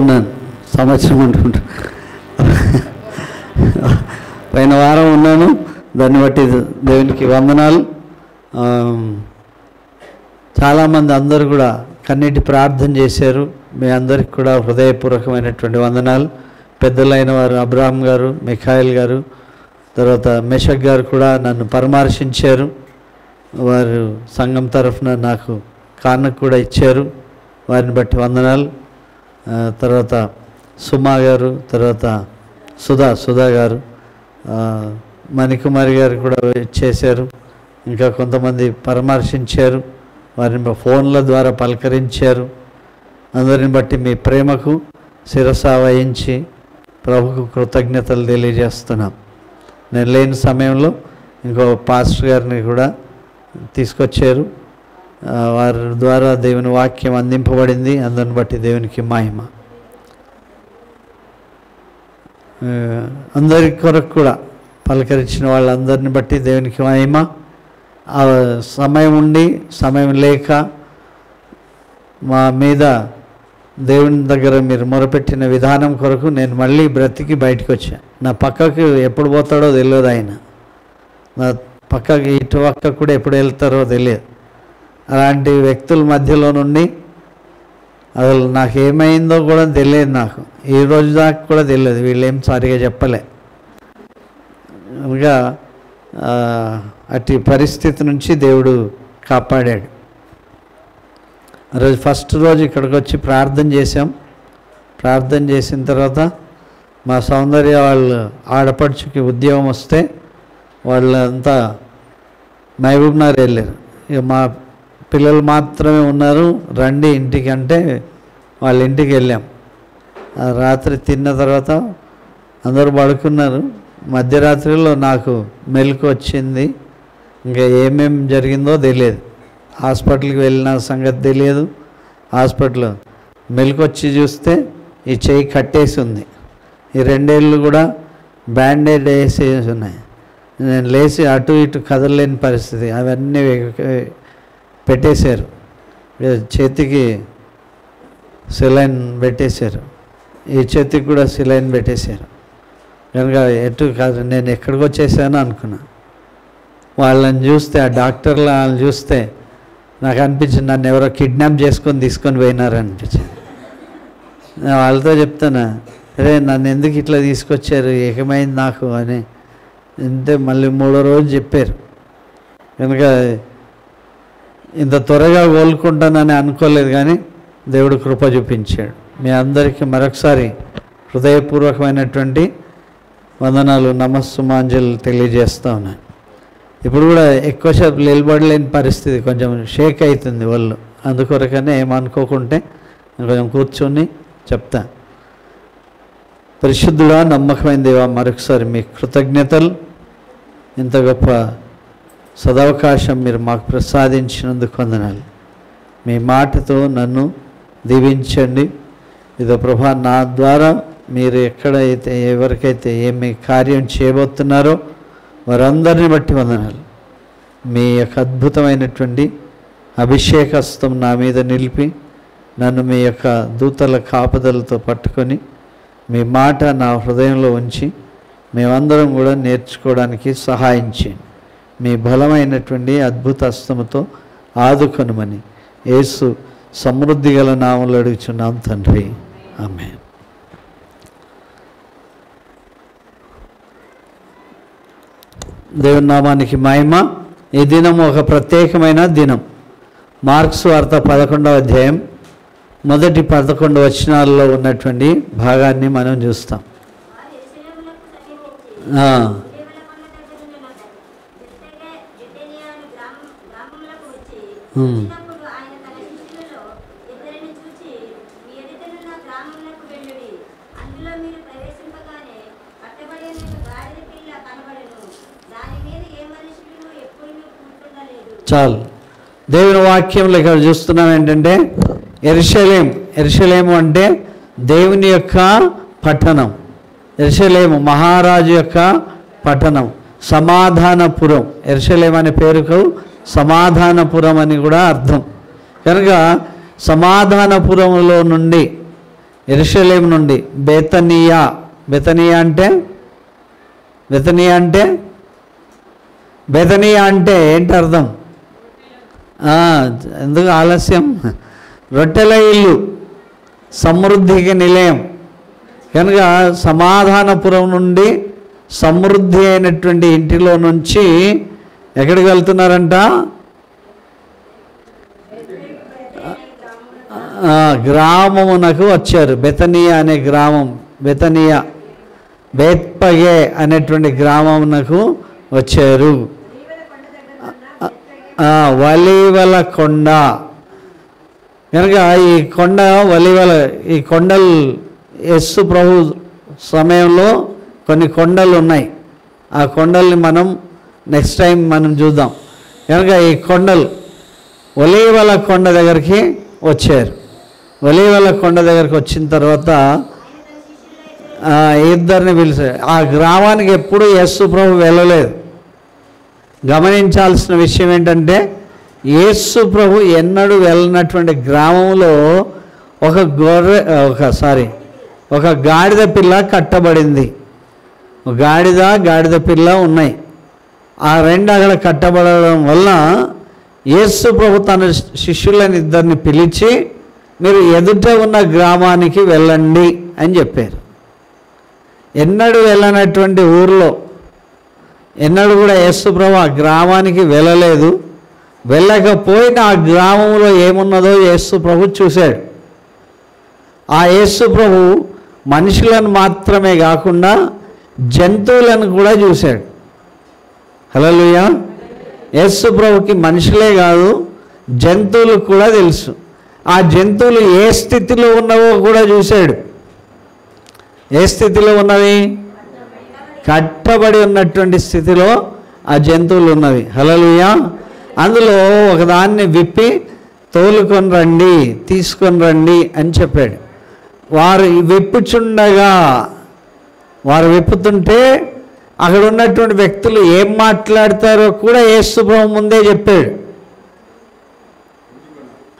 ఉన్నాను సంవత్సరం అంటుంటా పైన వారం ఉన్నాను. దాన్ని బట్టి దేవునికి వందనాలు. చాలామంది అందరూ కూడా కన్నీటి ప్రార్థన చేశారు. మీ అందరికి కూడా హృదయపూర్వకమైనటువంటి వందనాలు. పెద్దలైన వారు అబ్రాహం గారు, మిఖాయిల్ గారు, తర్వాత మెషక్ గారు కూడా నన్ను పరామర్శించారు. వారు సంఘం తరఫున నాకు కానుక కూడా ఇచ్చారు. వారిని బట్టి వందనాలు. తర్వాత సుమా గారు, తర్వాత సుధా గారు, మణికుమారి గారు కూడా చేశారు. ఇంకా కొంతమంది పరామర్శించారు. వారిని ఫోన్ల ద్వారా పలకరించారు. అందరిని బట్టి మీ ప్రేమకు శిరస వహించి ప్రభుకు కృతజ్ఞతలు తెలియజేస్తున్నాం. నేను లేని సమయంలో ఇంకో పాస్టర్ గారిని కూడా తీసుకొచ్చారు. వారి ద్వారా దేవుని వాక్యం అందింపబడింది. అందరిని బట్టి దేవునికి మహిమ. అందరి కొరకు కూడా పలకరించిన వాళ్ళందరిని బట్టి దేవునికి మహిమ. సమయం ఉండి సమయం లేక మా మీద దేవుని దగ్గర మీరు మొరపెట్టిన విధానం కొరకు నేను మళ్ళీ బ్రతికి బయటకు వచ్చాను. నా పక్కకు ఎప్పుడు పోతాడో తెలియదు ఆయన. నా పక్కకి ఇటు పక్క కూడా ఎప్పుడు వెళ్తారో తెలియదు. అలాంటి వ్యక్తుల మధ్యలో నుండి అసలు నాకు ఏమైందో కూడా తెలియదు. నాకు ఈ రోజు దాకా కూడా తెలియదు. వీళ్ళేం సరిగా చెప్పలే. ఇంకా అట్టి పరిస్థితి నుంచి దేవుడు కాపాడాడు. రోజు ఫస్ట్ రోజు ఇక్కడికి వచ్చి ప్రార్థన చేసాం. ప్రార్థన చేసిన తర్వాత మా సౌందర్య వాళ్ళు ఆడపడుచుకి ఉద్యోగం వస్తే వాళ్ళంతా మహబూబ్నగర్ వెళ్ళారు. ఇక మా పిల్లలు మాత్రమే ఉన్నారు. రండి ఇంటికి అంటే వాళ్ళ ఇంటికి వెళ్ళాం. రాత్రి తిన్న తర్వాత అందరూ పడుకున్నారు. మధ్యరాత్రిలో నాకు మెలకు వచ్చింది. ఇంకా ఏమేం జరిగిందో తెలియదు. హాస్పిటల్కి వెళ్ళిన సంగతి తెలియదు. హాస్పిటల్లో మెలకు వచ్చి చూస్తే ఈ చెయ్యి కట్టేసి ఉంది. ఈ 2 ఏళ్ళు కూడా బ్యాండేడ్ వేసేసి ఉన్నాయి. నేను లేచి అటు ఇటు కదలలేని పరిస్థితి. అవన్నీ పెట్టేశారు. చేతికి సిలైన్ పెట్టేశారు. ఈ చేతికి కూడా సిలైన్ పెట్టేశారు. కనుక ఎటు కాదు, నేను ఎక్కడికి వచ్చేసానో అనుకున్నా. వాళ్ళని చూస్తే, ఆ డాక్టర్లు వాళ్ళని చూస్తే నాకు అనిపించింది నన్ను ఎవరో కిడ్నాప్ చేసుకొని తీసుకొని పోయినారు అనిపించింది. నేను వాళ్ళతో చెప్తాను, అరే నన్ను ఎందుకు ఇట్లా తీసుకొచ్చారు, ఏకమైంది నాకు అని. అంటే మళ్ళీ 3వ రోజు చెప్పారు. కనుక ఇంత త్వరగా కోలుకుంటానని అనుకోలేదు, కానీ దేవుడు కృప చూపించాడు. మీ అందరికీ మరొకసారి హృదయపూర్వకమైనటువంటి వందనాలు, నమస్సుమాంజలు తెలియజేస్తూ ఉన్నాను. ఇప్పుడు కూడా ఎక్కువసేపు నిలబడలేని పరిస్థితి, కొంచెం షేక్ అవుతుంది వాళ్ళు. అందుకొరకనే ఏమనుకోకుంటే కొంచెం కూర్చొని చెప్తా. పరిశుద్ధుడా, నమ్మకమైన దేవా, మరొకసారి మీ కృతజ్ఞతలు. ఇంత గొప్ప సదవకాశం మీరు మాకు ప్రసాదించినందుకు వందనాలు. మీ మాటతో నన్ను దీవించండి. ఇదో ప్రభా, నా ద్వారా మీరు ఎక్కడైతే ఎవరికైతే ఏమి కార్యం చేయబోతున్నారో వారందరిని బట్టి వందనాలు. మీ యొక్క అద్భుతమైనటువంటి అభిషేకస్తం నా మీద నిలిపి నన్ను మీ యొక్క దూతల కాపుదలతో పట్టుకొని మీ మాట నా హృదయంలో ఉంచి మేమందరం కూడా నేర్చుకోవడానికి సహాయం చేయండి. మీ బలమైనటువంటి అద్భుత హస్తముతో ఆదుకొనమని యేసు సమృద్ధి గల నామములో అడుగుచున్నాం తండ్రి, ఆమేన్. దేవుని నామానికి మహిమ. ఈ దినం ఒక ప్రత్యేకమైన దినం. మార్క్స్ వార్త 11వ అధ్యాయం మొదటి 11 వచనాల్లో ఉన్నటువంటి భాగాన్ని మనం చూస్తాం. చాలు. దేవుని వాక్యంలో ఇక్కడ చూస్తున్నాం ఏంటంటే యెరూషలేము అంటే దేవుని యొక్క పట్టణం. యెరూషలేము మహారాజు యొక్క పట్టణం, సమాధానపురం. యెరూషలేము అనే పేరుకు సమాధానపురం అని కూడా అర్థం. కనుక సమాధానపురంలో నుండి యెరూషలేము నుండి బేతనియా. బేతనియా అంటే ఏంటి అర్థం? ఎందుకు ఆలస్యం? రొట్టెల ఇల్లు, సమృద్ధికి నిలయం. కనుక సమాధానపురం నుండి సమృద్ధి అయినటువంటి ఇంటిలో నుంచి ఎక్కడికి వెళ్తున్నారంట? గ్రామమునకు వచ్చారు. బెతనియా అనే గ్రామం, బెతనియా బేత్పగే అనేటువంటి గ్రామమునకు వచ్చారు. వలీవల కొండ. కనుక ఈ కొండ ఈ కొండలు యేసు ప్రభు సమయంలో కొన్ని కొండలు ఉన్నాయి. ఆ కొండల్ని మనం నెక్స్ట్ టైం మనం చూద్దాం. కనుక ఈ కొండలు ఒలీవల కొండ దగ్గరికి వచ్చారు. ఒలీవల కొండ దగ్గరికి వచ్చిన తర్వాత ఇద్దరిని పిలిచారు. ఆ గ్రామానికి ఎప్పుడు యేసు ప్రభు వెళ్ళలేదు. గమనించాల్సిన విషయం ఏంటంటే యేసు ప్రభు ఎన్నడూ వెళ్ళినటువంటి గ్రామంలో ఒక గాడిద పిల్ల కట్టబడింది. గాడిద పిల్ల ఉన్నాయి. ఆ రెండు అక్కడ కట్టబడడం వలన యేసు ప్రభు తన శిష్యులను ఇద్దరిని పిలిచి మీరు ఎదుట ఉన్న గ్రామానికి వెళ్ళండి అని చెప్పారు. ఎన్నడూ వెళ్ళనటువంటి ఊరిలో ఎన్నడూ కూడా యేసు ప్రభు ఆ గ్రామానికి వెళ్ళలేదు. వెళ్ళకపోయినా ఆ గ్రామంలో ఏమున్నదో యేసు ప్రభు చూశాడు. ఆ యేసు ప్రభు మనుషులను మాత్రమే కాకుండా జంతువులను కూడా చూశాడు. హల్లెలూయా. యేసు ప్రభుకి మనుషులే కాదు జంతువులు కూడా తెలుసు. ఆ జంతువులు ఏ స్థితిలో ఉన్నవో కూడా చూశాడు. ఏ స్థితిలో ఉన్నవి? కట్టబడి ఉన్నటువంటి స్థితిలో ఆ జంతువులు ఉన్నవి. హల్లెలూయా. అందులో ఒకదాన్ని విప్పి తోలుకొని రండి, తీసుకొని రండి అని చెప్పాడు. వారు విప్పుతుంటే అక్కడ ఉన్నటువంటి వ్యక్తులు ఏం మాట్లాడతారో కూడా యేసు ప్రభు ముందే చెప్పాడు.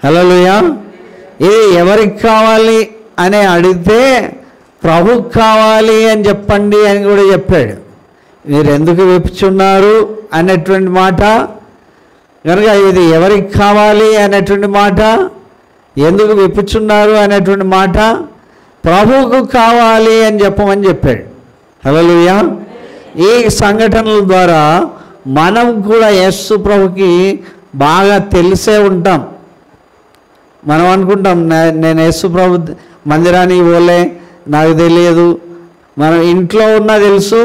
హల్లెలూయా. ఇది ఎవరికి కావాలి అని అడిగితే ప్రభుకు కావాలి అని చెప్పండి అని కూడా చెప్పాడు. మీరు ఎందుకు విప్పుచున్నారు అనేటువంటి మాట, కనుక ఇది ఎవరికి కావాలి అనేటువంటి మాట, ఎందుకు విప్పుచున్నారు అనేటువంటి మాట ప్రభువుకు కావాలి అని చెప్పమని చెప్పాడు. హల్లెలూయా. ఈ సంఘటనల ద్వారా మనం కూడా యేసు ప్రభుకి బాగా తెలిసే ఉంటాం. మనం అనుకుంటాం నేను యేసు ప్రభు మందిరానికి పోలే, నాకు తెలియదు. మనం ఇంట్లో ఉన్నా తెలుసు,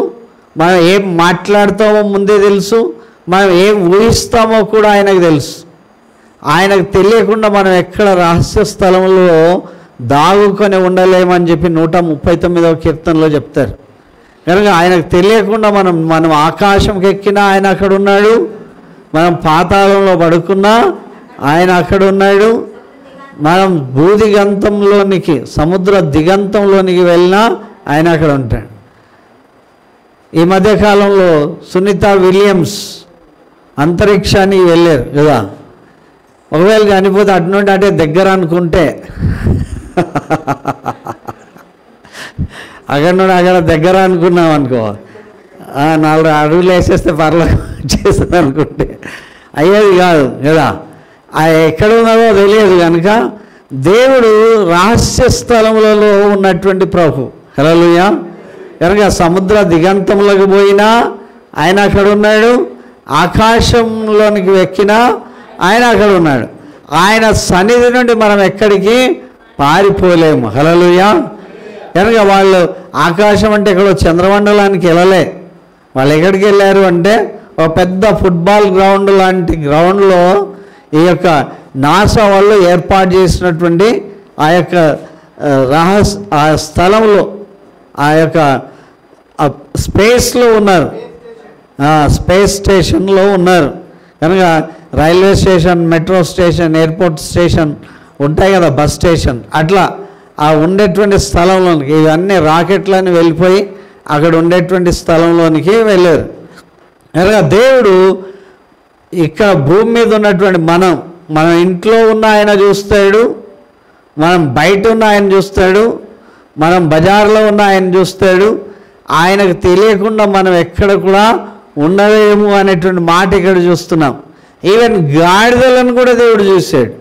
మనం ఏం మాట్లాడతామో ముందే తెలుసు, మనం ఏం ఊహిస్తామో కూడా ఆయనకు తెలుసు. ఆయనకు తెలియకుండా మనం ఎక్కడ రహస్య స్థలంలో దాగుకొని ఉండలేమని చెప్పి 139వ కీర్తనలో చెప్తారు. కనుక ఆయనకు తెలియకుండా మనం ఆకాశంకి ఎక్కినా ఆయన అక్కడ ఉన్నాడు, మనం పాతాళంలో పడుకున్నా ఆయన అక్కడ ఉన్నాడు, మనం భూదిగంతంలోనికి సముద్ర దిగంతంలోనికి వెళ్ళినా ఆయన అక్కడ ఉంటాడు. ఈ మధ్యకాలంలో సునీత విలియమ్స్ అంతరిక్షానికి వెళ్ళారు కదా. ఒకవేళ చనిపోతే అటు నుండి అంటే దగ్గర అనుకుంటే అక్కడ నుండి అక్కడ దగ్గర అనుకున్నాం అనుకో, 4 అడుగులు వేసేస్తే పర్లేదు చేస్తుంది అనుకుంటే అయ్యేది కాదు కదా. ఎక్కడ ఉన్నదో తెలియదు. కనుక దేవుడు రహస్య స్థలములలో ఉన్నటువంటి ప్రభు. హల్లెలూయా. కనుక సముద్ర దిగంతంలోకి పోయినా ఆయన అక్కడ ఉన్నాడు, ఆకాశంలోనికి ఎక్కినా ఆయన అక్కడ ఉన్నాడు. ఆయన సన్నిధి నుండి మనం ఎక్కడికి పారిపోలేము. హల్లెలూయా. కనుక వాళ్ళు ఆకాశం అంటే ఇక్కడ చంద్రమండలానికి వెళ్ళలే. వాళ్ళు ఎక్కడికి వెళ్ళారు అంటే ఒక పెద్ద ఫుట్బాల్ గ్రౌండ్ లాంటి గ్రౌండ్లో ఈ యొక్క నాసా వాళ్ళు ఏర్పాటు చేసినటువంటి ఆ యొక్క ఆ స్థలంలో ఆ యొక్క స్పేస్లో ఉన్నారు, స్పేస్ స్టేషన్లో ఉన్నారు. కనుక railway station, metro station, airport station ఉంటాయి కదా, బస్ స్టేషన్, అట్లా ఆ ఉండేటువంటి స్థలంలోనికి ఇవన్నీ రాకెట్లని వెళ్ళిపోయి అక్కడ ఉండేటువంటి స్థలంలోనికి వెళ్ళారు. కనుక దేవుడు ఇక్కడ భూమి మీద ఉన్నటువంటి మనం ఇంట్లో ఉన్న ఆయన చూస్తాడు, మనం బయట ఉన్న ఆయన చూస్తాడు, మనం బజార్లో ఉన్న ఆయన చూస్తాడు, ఆయనకు తెలియకుండా మనం ఎక్కడ కూడా ఉండలేము అనేటువంటి మాట ఇక్కడ చూస్తున్నాం. ఈవెన్ గాడిదలను కూడా దేవుడు చూశాడు.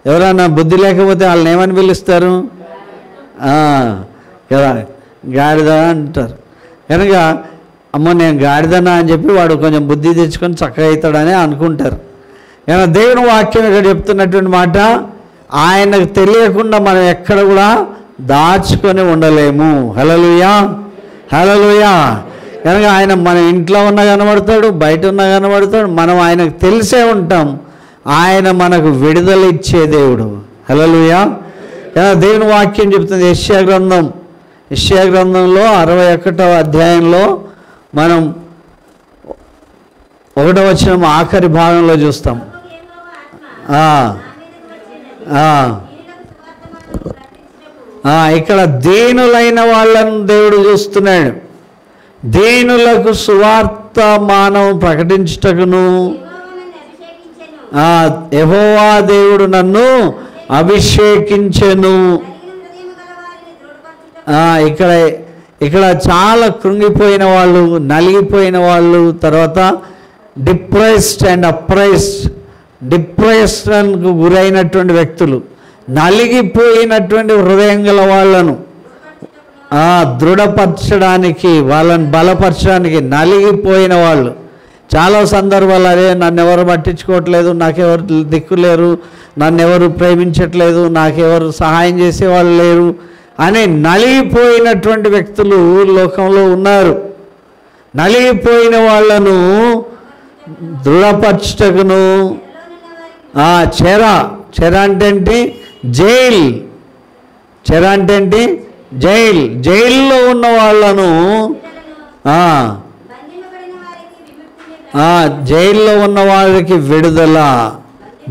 ఎవరైనా బుద్ధి లేకపోతే వాళ్ళని ఏమని పిలుస్తారు కదా, గాడిద అంటారు. కనుక అమ్మ నేను గాడిదనా అని చెప్పి వాడు కొంచెం బుద్ధి తెచ్చుకొని చక్కగా అవుతాడని అనుకుంటారు. కానీ దేవుని వాక్యం ఇక్కడ చెప్తున్నటువంటి మాట, ఆయనకు తెలియకుండా మనం ఎక్కడ కూడా దాచుకొని ఉండలేము. హల్లెలూయా, హల్లెలూయా. కనుక ఆయన మన ఇంట్లో ఉన్న కనబడతాడు, బయట ఉన్న కనబడతాడు, మనం ఆయనకు తెలిసే ఉంటాం. ఆయన మనకు విడుదల ఇచ్చే దేవుడు. హల్లెలూయా. కనుక దేవుని వాక్యం చెప్తుంది యెషయా గ్రంథంలో 61వ అధ్యాయంలో మనం 1వ వచనం ఆఖరి భాగంలో చూస్తాం. ఇక్కడ దీనులైన వాళ్ళను దేవుడు చూస్తున్నాడు. దీనులకు సువార్త మానవం ప్రకటించుటకును యెహోవా దేవుడు నన్ను అభిషేకించెను. ఇక్కడ చాలా కృంగిపోయిన వాళ్ళు, నలిగిపోయిన వాళ్ళు, తర్వాత డిప్రెషన్కు గురైనటువంటి వ్యక్తులు, నలిగిపోయినటువంటి హృదయం గల వాళ్ళను దృఢపరచడానికి, వాళ్ళని బలపరచడానికి, నలిగిపోయిన వాళ్ళు చాలా సందర్భాలు అదే నన్ను ఎవరు పట్టించుకోవట్లేదు, నాకెవరు దిక్కులేరు, నన్ను ఎవరు ప్రేమించట్లేదు, నాకెవరు సహాయం చేసేవాళ్ళు లేరు అని నలిగిపోయినటువంటి వ్యక్తులు లోకంలో ఉన్నారు. నలిగిపోయిన వాళ్ళను దృఢపరచుటకును చెర అంటే ఏంటి? జైల్లో ఉన్న వాళ్ళను, జైల్లో ఉన్న వాళ్ళకి విడుదల.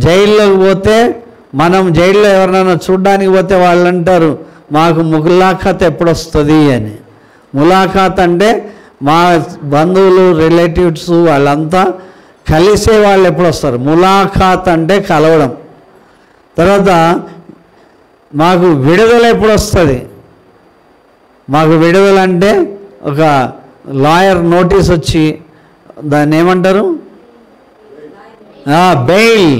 జైల్లోకి పోతే మనం జైల్లో ఎవరినైనా చూడ్డానికి పోతే వాళ్ళు అంటారు మాకు ములాఖాత్ ఎప్పుడు వస్తుంది అని. ములాఖాత్ అంటే మా బంధువులు, రిలేటివ్స్ వాళ్ళంతా కలిసే వాళ్ళు ఎప్పుడు వస్తారు. ములాఖాత్ అంటే కలవడం. తర్వాత మాకు విడుదల ఎప్పుడు వస్తుంది? మాకు విడుదల అంటే ఒక లాయర్ నోటీస్ వచ్చి దాన్ని ఏమంటారు? బెయిల్.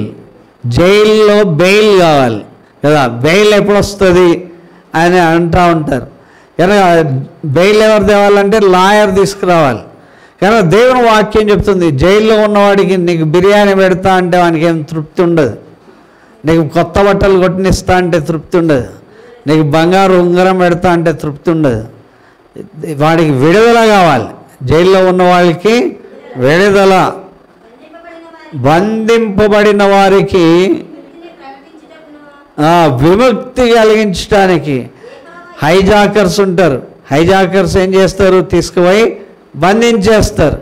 జైల్లో బెయిల్ కావాలి కదా, బెయిల్ ఎప్పుడు వస్తుంది అని అంటూ ఉంటారు. కనుక బెయిల్ ఎవరు తేవాలంటే లాయర్ తీసుకురావాలి. కనుక దేవుని వాక్యం చెప్తుంది జైల్లో ఉన్నవాడికి నీకు బిర్యానీ పెడతా అంటే వానికి ఏం తృప్తి ఉండదు, నీకు కొత్త బట్టలు కొట్టినిస్తా అంటే తృప్తి ఉండదు, నీకు బంగారు ఉంగరం పెడతా అంటే తృప్తి ఉండదు. వాడికి విడుదల కావాలి. జైల్లో ఉన్న వాళ్ళకి విడుదల, బంధింపబడిన వారికి విముక్తి కలిగించడానికి. హైజాకర్స్ ఉంటారు, హైజాకర్స్ ఏం చేస్తారు? తీసుకుపోయి బంధించేస్తారు.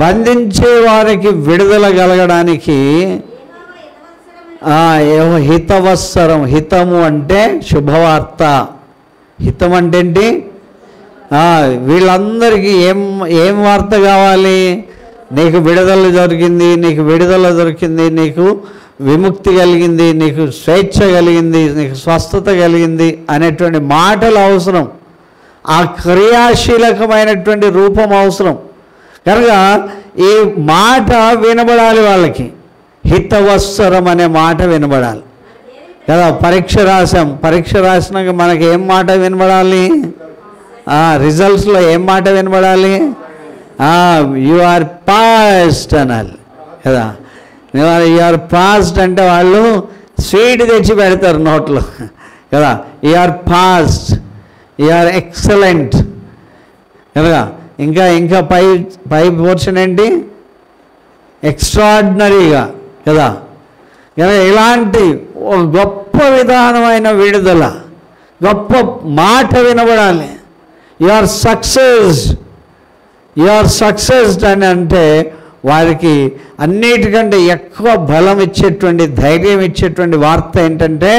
బంధించే వారికి విడుదల కలగడానికి హితవత్సరం. హితము అంటే శుభవార్త. హితం అంటే ఏంటి? వీళ్ళందరికీ ఏం వార్త కావాలి? నీకు విడుదల దొరికింది, నీకు విడుదల దొరికింది, నీకు విముక్తి కలిగింది, నీకు స్వేచ్ఛ కలిగింది, నీకు స్వస్థత కలిగింది అనేటువంటి మాటలు అవసరం. ఆ క్రియాశీలకమైనటువంటి రూపం అవసరం. కనుక ఈ మాట వినబడాలి వాళ్ళకి. హితవత్సరం అనే మాట వినబడాలి కదా. పరీక్ష రాసినాక మనకి ఏం మాట వినబడాలి? రిజల్ట్స్లో ఏం మాట వినబడాలి? యు ఆర్ పాస్డ్ అనాలి కదా. యు ఆర్ పాస్డ్ అంటే వాళ్ళు స్వీట్ తెచ్చి పెడతారు నోట్లో కదా. You are passed, you are excellent కనుక. ఇంకా పై పోర్షన్ ఏంటి? ఎక్స్ట్రాడినరీగా కదా. కనుక ఇలాంటి ఒక గొప్ప విధానమైన విడుదల, గొప్ప మాట వినబడాలి. యు ఆర్ సక్సెస్డ్ అని అంటే వారికి అన్నిటికంటే ఎక్కువ బలం ఇచ్చేటువంటి, ధైర్యం ఇచ్చేటువంటి వార్త ఏంటంటే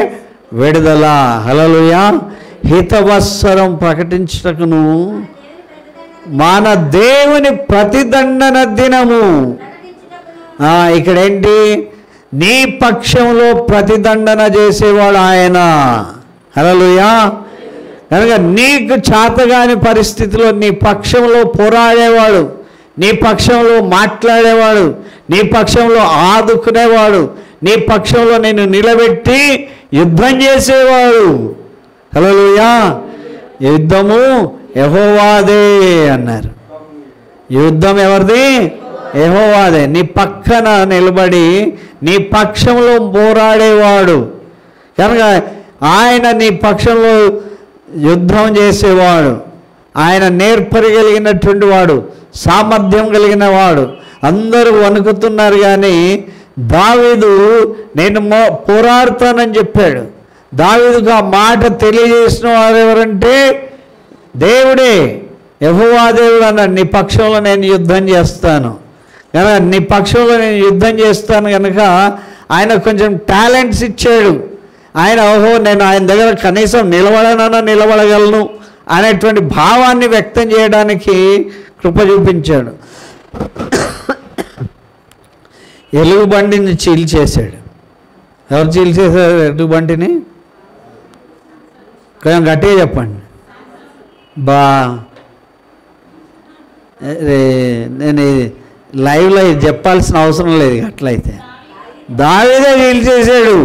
విడుదల. హల్లెలూయా. హితవత్సరం ప్రకటించుటకును మన దేవుని ప్రతిదండన దినము. ఇక్కడేంటి? నీ పక్షంలో ప్రతిదండన చేసేవాడు ఆయన. హల్లెలూయా. కనుక నీకు చేతగాని పరిస్థితిలో నీ పక్షంలో పోరాడేవాడు, నీ పక్షంలో మాట్లాడేవాడు, నీ పక్షంలో ఆదుకునేవాడు, నీ పక్షంలో నేను నిలబెట్టి యుద్ధం చేసేవాడు. హల్లెలూయా. యుద్ధము యెహోవాదే అన్నారు. యుద్ధం ఎవరిది? యెహోవాదే. నీ పక్కన నిలబడి నీ పక్షంలో పోరాడేవాడు కనుక ఆయన నీ పక్షంలో యుద్ధం చేసేవాడు. ఆయన నేర్పరి కలిగినటువంటి వాడు, సామర్థ్యం కలిగిన వాడు. అందరూ వణుకుతున్నారు కానీ దావీదు నేను పోరాడుతానని చెప్పాడు. దావీదుకు ఆ మాట తెలియజేసిన వారు ఎవరంటే దేవుడే, యెహోవా దేవుడు అన్నాడు. నీ పక్షంలో నేను యుద్ధం చేస్తాను కనుక నీ పక్షంలో నేను యుద్ధం చేస్తాను కనుక ఆయన కొంచెం టాలెంట్స్ ఇచ్చాడు. ఆయన నేను ఆయన దగ్గర కనీసం నిలబడగలను అనేటువంటి భావాన్ని వ్యక్తం చేయడానికి కృప చూపించాడు. ఎలుగుబంటిని చీల్చేశాడు. ఎవరు చీల్చేశారు ఎలుగుబంటిని? కొంచెం గట్టిగా చెప్పండి. నేను లైవ్లో ఇది చెప్పాల్సిన అవసరం లేదు. అట్లయితే దావీదే చీల్చేశాడు.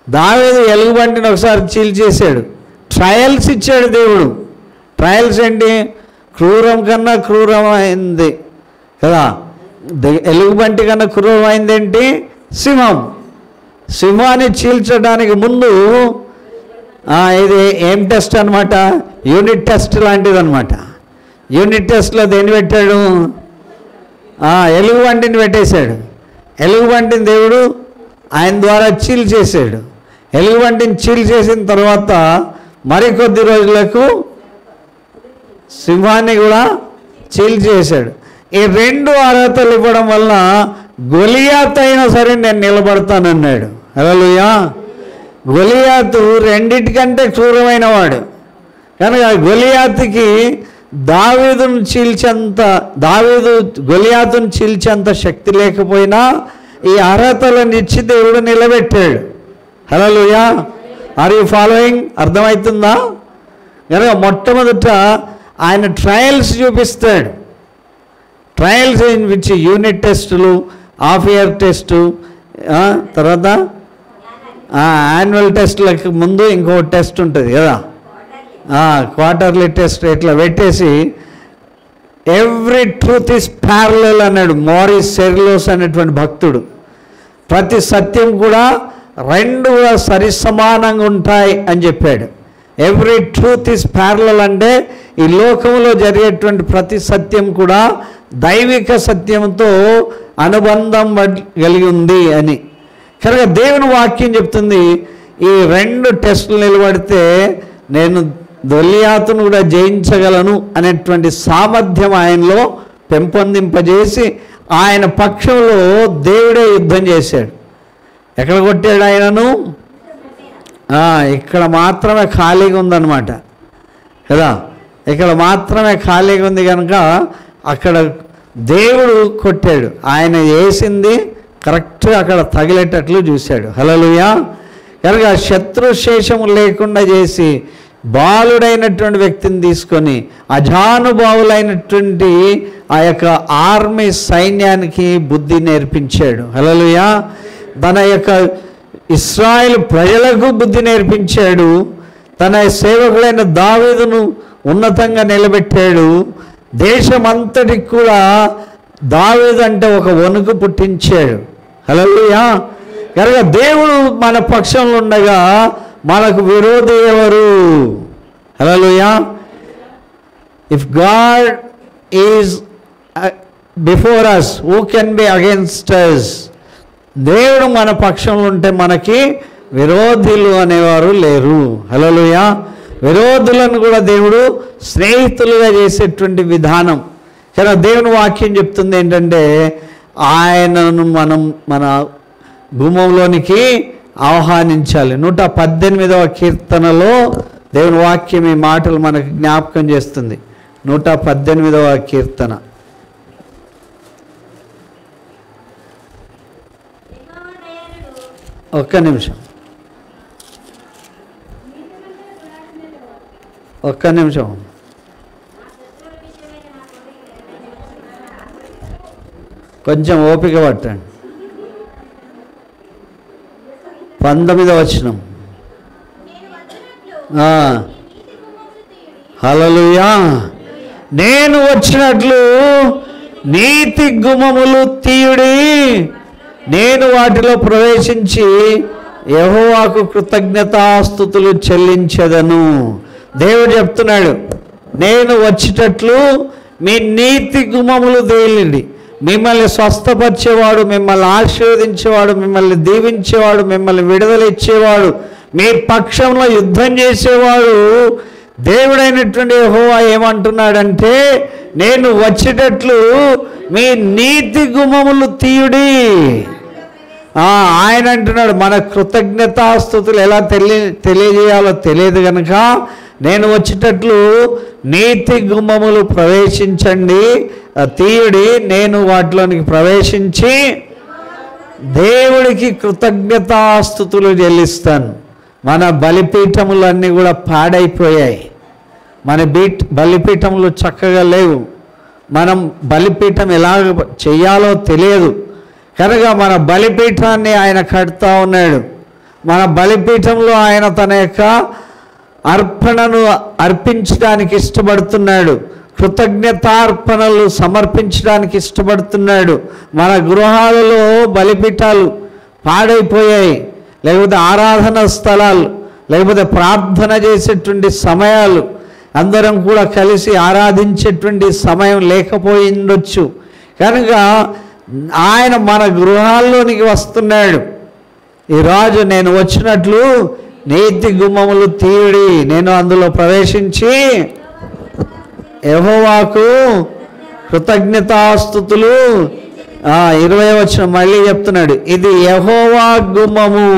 దావీదు ఎలుగుబంటిని ఒకసారి చీల్చేశాడు. ట్రయల్స్ ఇచ్చాడు దేవుడు. ట్రయల్స్ ఏంటి? క్రూరం కన్నా క్రూరమైంది కదా. ఎలుగుబంటి కన్నా క్రూరమైంది ఏంటి? సింహం. సింహాన్ని చీల్చడానికి ముందు ఇది ఏం టెస్ట్ అనమాట? యూనిట్ టెస్ట్ లాంటిది అనమాట. యూనిట్ టెస్ట్లో దేన్ని పెట్టాడు? ఎలుగుబంటిని పెట్టేశాడు. ఎలుగుబంటిని దేవుడు ఆయన ద్వారా చీల్చేశాడు. ఎలుగుబంటిని చీల్చేసిన తర్వాత మరికొద్ది రోజులకు సింహాన్ని కూడా చీల్చేశాడు. ఈ రెండు అర్హతలు ఇవ్వడం వల్ల గొలియాత్ అయినా సరే నేను నిలబడతానన్నాడు. హల్లెలూయా. గొలియాతు రెండిటికంటే క్రూరమైన వాడు కనుక గొలియాతుకి దావీదును గొలియాతును చీల్చేంత శక్తి లేకపోయినా ఈ అర్హతలను ఇచ్చి దేవుడు నిలబెట్టాడు. హల్లెలూయా. Are you following? అర్థమవుతుందా? కనుక మొట్టమొదట ఆయన ట్రయల్స్ చూపిస్తాడు. ట్రయల్స్ ఇచ్చి యూనిట్ టెస్టులు, హాఫ్ ఇయర్ టెస్టు, తర్వాత యాన్యువల్ టెస్ట్లకు ముందు ఇంకో టెస్ట్ ఉంటుంది కదా, క్వార్టర్లీ టెస్ట్. ఇట్లా పెట్టేసి ఎవ్రీ ట్రూత్ ఈస్ ప్యారలల్ అన్నాడు మోరిస్ సెర్లోస్ అనేటువంటి భక్తుడు. ప్రతి సత్యం కూడా రెండు సరిసమానంగా ఉంటాయి అని చెప్పాడు. ఎవ్రీ ట్రూత్ ఈస్ ప్యారలల్ అంటే ఈ లోకంలో జరిగేటువంటి ప్రతి సత్యం కూడా దైవిక సత్యంతో అనుబంధం కలిగి ఉంది అని. కనుక దేవుని వాక్యం చెప్తుంది ఈ రెండు టెస్టులు నిలబడితే నేను గొలియాతును కూడా జయించగలను అనేటువంటి సామర్థ్యం ఆయనలో పెంపొందింపజేసి ఆయన పక్షంలో దేవుడే యుద్ధం చేశాడు. ఎక్కడ కొట్టాడు ఆయనను? ఇక్కడ మాత్రమే ఖాళీగా ఉందన్నమాట కదా. ఇక్కడ మాత్రమే ఖాళీగా ఉంది కనుక అక్కడ దేవుడు కొట్టాడు. ఆయన వేసింది కరెక్ట్గా అక్కడ తగిలేటట్లు చూశాడు. హల్లెలూయా. కనుక శత్రుశేషము లేకుండా చేసి బాలుడైనటువంటి వ్యక్తిని తీసుకొని అజానుభావులైనటువంటి ఆ యొక్క ఆర్మీ సైన్యానికి బుద్ధి నేర్పించాడు. హల్లెలూయా. తన యొక్క ఇశ్రాయేలు ప్రజలకు బుద్ధి నేర్పించాడు. తన సేవకుడైన దావీదును ఉన్నతంగా నిలబెట్టాడు. దేశమంతటికి కూడా దావీదు అంటే ఒక వణుకు పుట్టించాడు. హల్లెలూయా. కనుక దేవుడు మన పక్షంలో ఉండగా మనకు విరోధి ఎవరు? Hallelujah. If God is before us who can be against us? దేవుడు మన పక్షంలో ఉంటే మనకి విరోధులు అనేవారు లేరు. హల్లెలూయా. విరోధులను కూడా దేవుడు స్నేహితులుగా చేసేటువంటి విధానం. కానీ దేవుని వాక్యం చెప్తుంది ఏంటంటే ఆయనను మనం మన గుమ్మంలోనికి ఆహ్వానించాలి. 118వ కీర్తనలో దేవుని వాక్యం ఈ మాటలు మనకు జ్ఞాపకం చేస్తుంది. 118వ కీర్తన. ఒక్క నిమిషం. ఒక్క నిమిషం. కొంచెం ఓపిక పట్టండి. 19వ వచనం. హల్లెలూయా. నేను వచ్చినట్లు నీతి గుమ్మములు తీయుడి, నేను వాటిలో ప్రవేశించి యెహోవాకు కృతజ్ఞతాస్తుతులు చెల్లించెదను. దేవుడు చెప్తున్నాడు, నేను వచ్చేటట్లు మీ నీతి గుమ్మములు తేలిండి. మిమ్మల్ని స్వస్థపరిచేవాడు, మిమ్మల్ని ఆశీర్వదించేవాడు, మిమ్మల్ని దీవించేవాడు, మిమ్మల్ని విడుదల ఇచ్చేవాడు, మీ పక్షంలో యుద్ధం చేసేవాడు దేవుడైనటువంటి యెహోవా ఏమంటున్నాడంటే, నేను వచ్చేటట్లు మీ నీతి గుమ్మములు తీయుడి. ఆయన అంటున్నాడు, మన కృతజ్ఞతాస్తుతులు ఎలా తెలియజేయాలో తెలియదు కనుక నేను వచ్చేటట్లు నీతి గుమ్మములు ప్రవేశించండి, తీయుడి, నేను వాటిలోనికి ప్రవేశించి దేవుడికి కృతజ్ఞతాస్తుతులు చెల్లిస్తాను. మన బలిపీఠములన్నీ కూడా పాడైపోయాయి. మన బలిపీఠములు చక్కగా లేవు. మనం బలిపీఠం ఎలా చెయ్యాలో తెలియదు కనుక మన బలిపీఠాన్ని ఆయన కడుతూ ఉన్నాడు. మన బలిపీఠంలో ఆయన తన యొక్క అర్పణను అర్పించడానికి ఇష్టపడుతున్నాడు. కృతజ్ఞతార్పణలు సమర్పించడానికి ఇష్టపడుతున్నాడు. మన గృహాలలో బలిపీఠాలు పాడైపోయాయి, లేకపోతే ఆరాధన స్థలాలు, లేకపోతే ప్రార్థన చేసేటువంటి సమయాలు, అందరం కూడా కలిసి ఆరాధించేటువంటి సమయం లేకపోయిండొచ్చు. కనుక ఆయన మన గృహాల్లోనికి వస్తున్నాడు. ఈరోజు నేను వచ్చినట్లు నీతి గుమ్మములు తీయుడి, నేను అందులో ప్రవేశించి యెహోవాకు కృతజ్ఞతాస్తుతులు. 20వ వచనం మళ్ళీ చెప్తున్నాడు, ఇది యెహోవా గుమ్మము.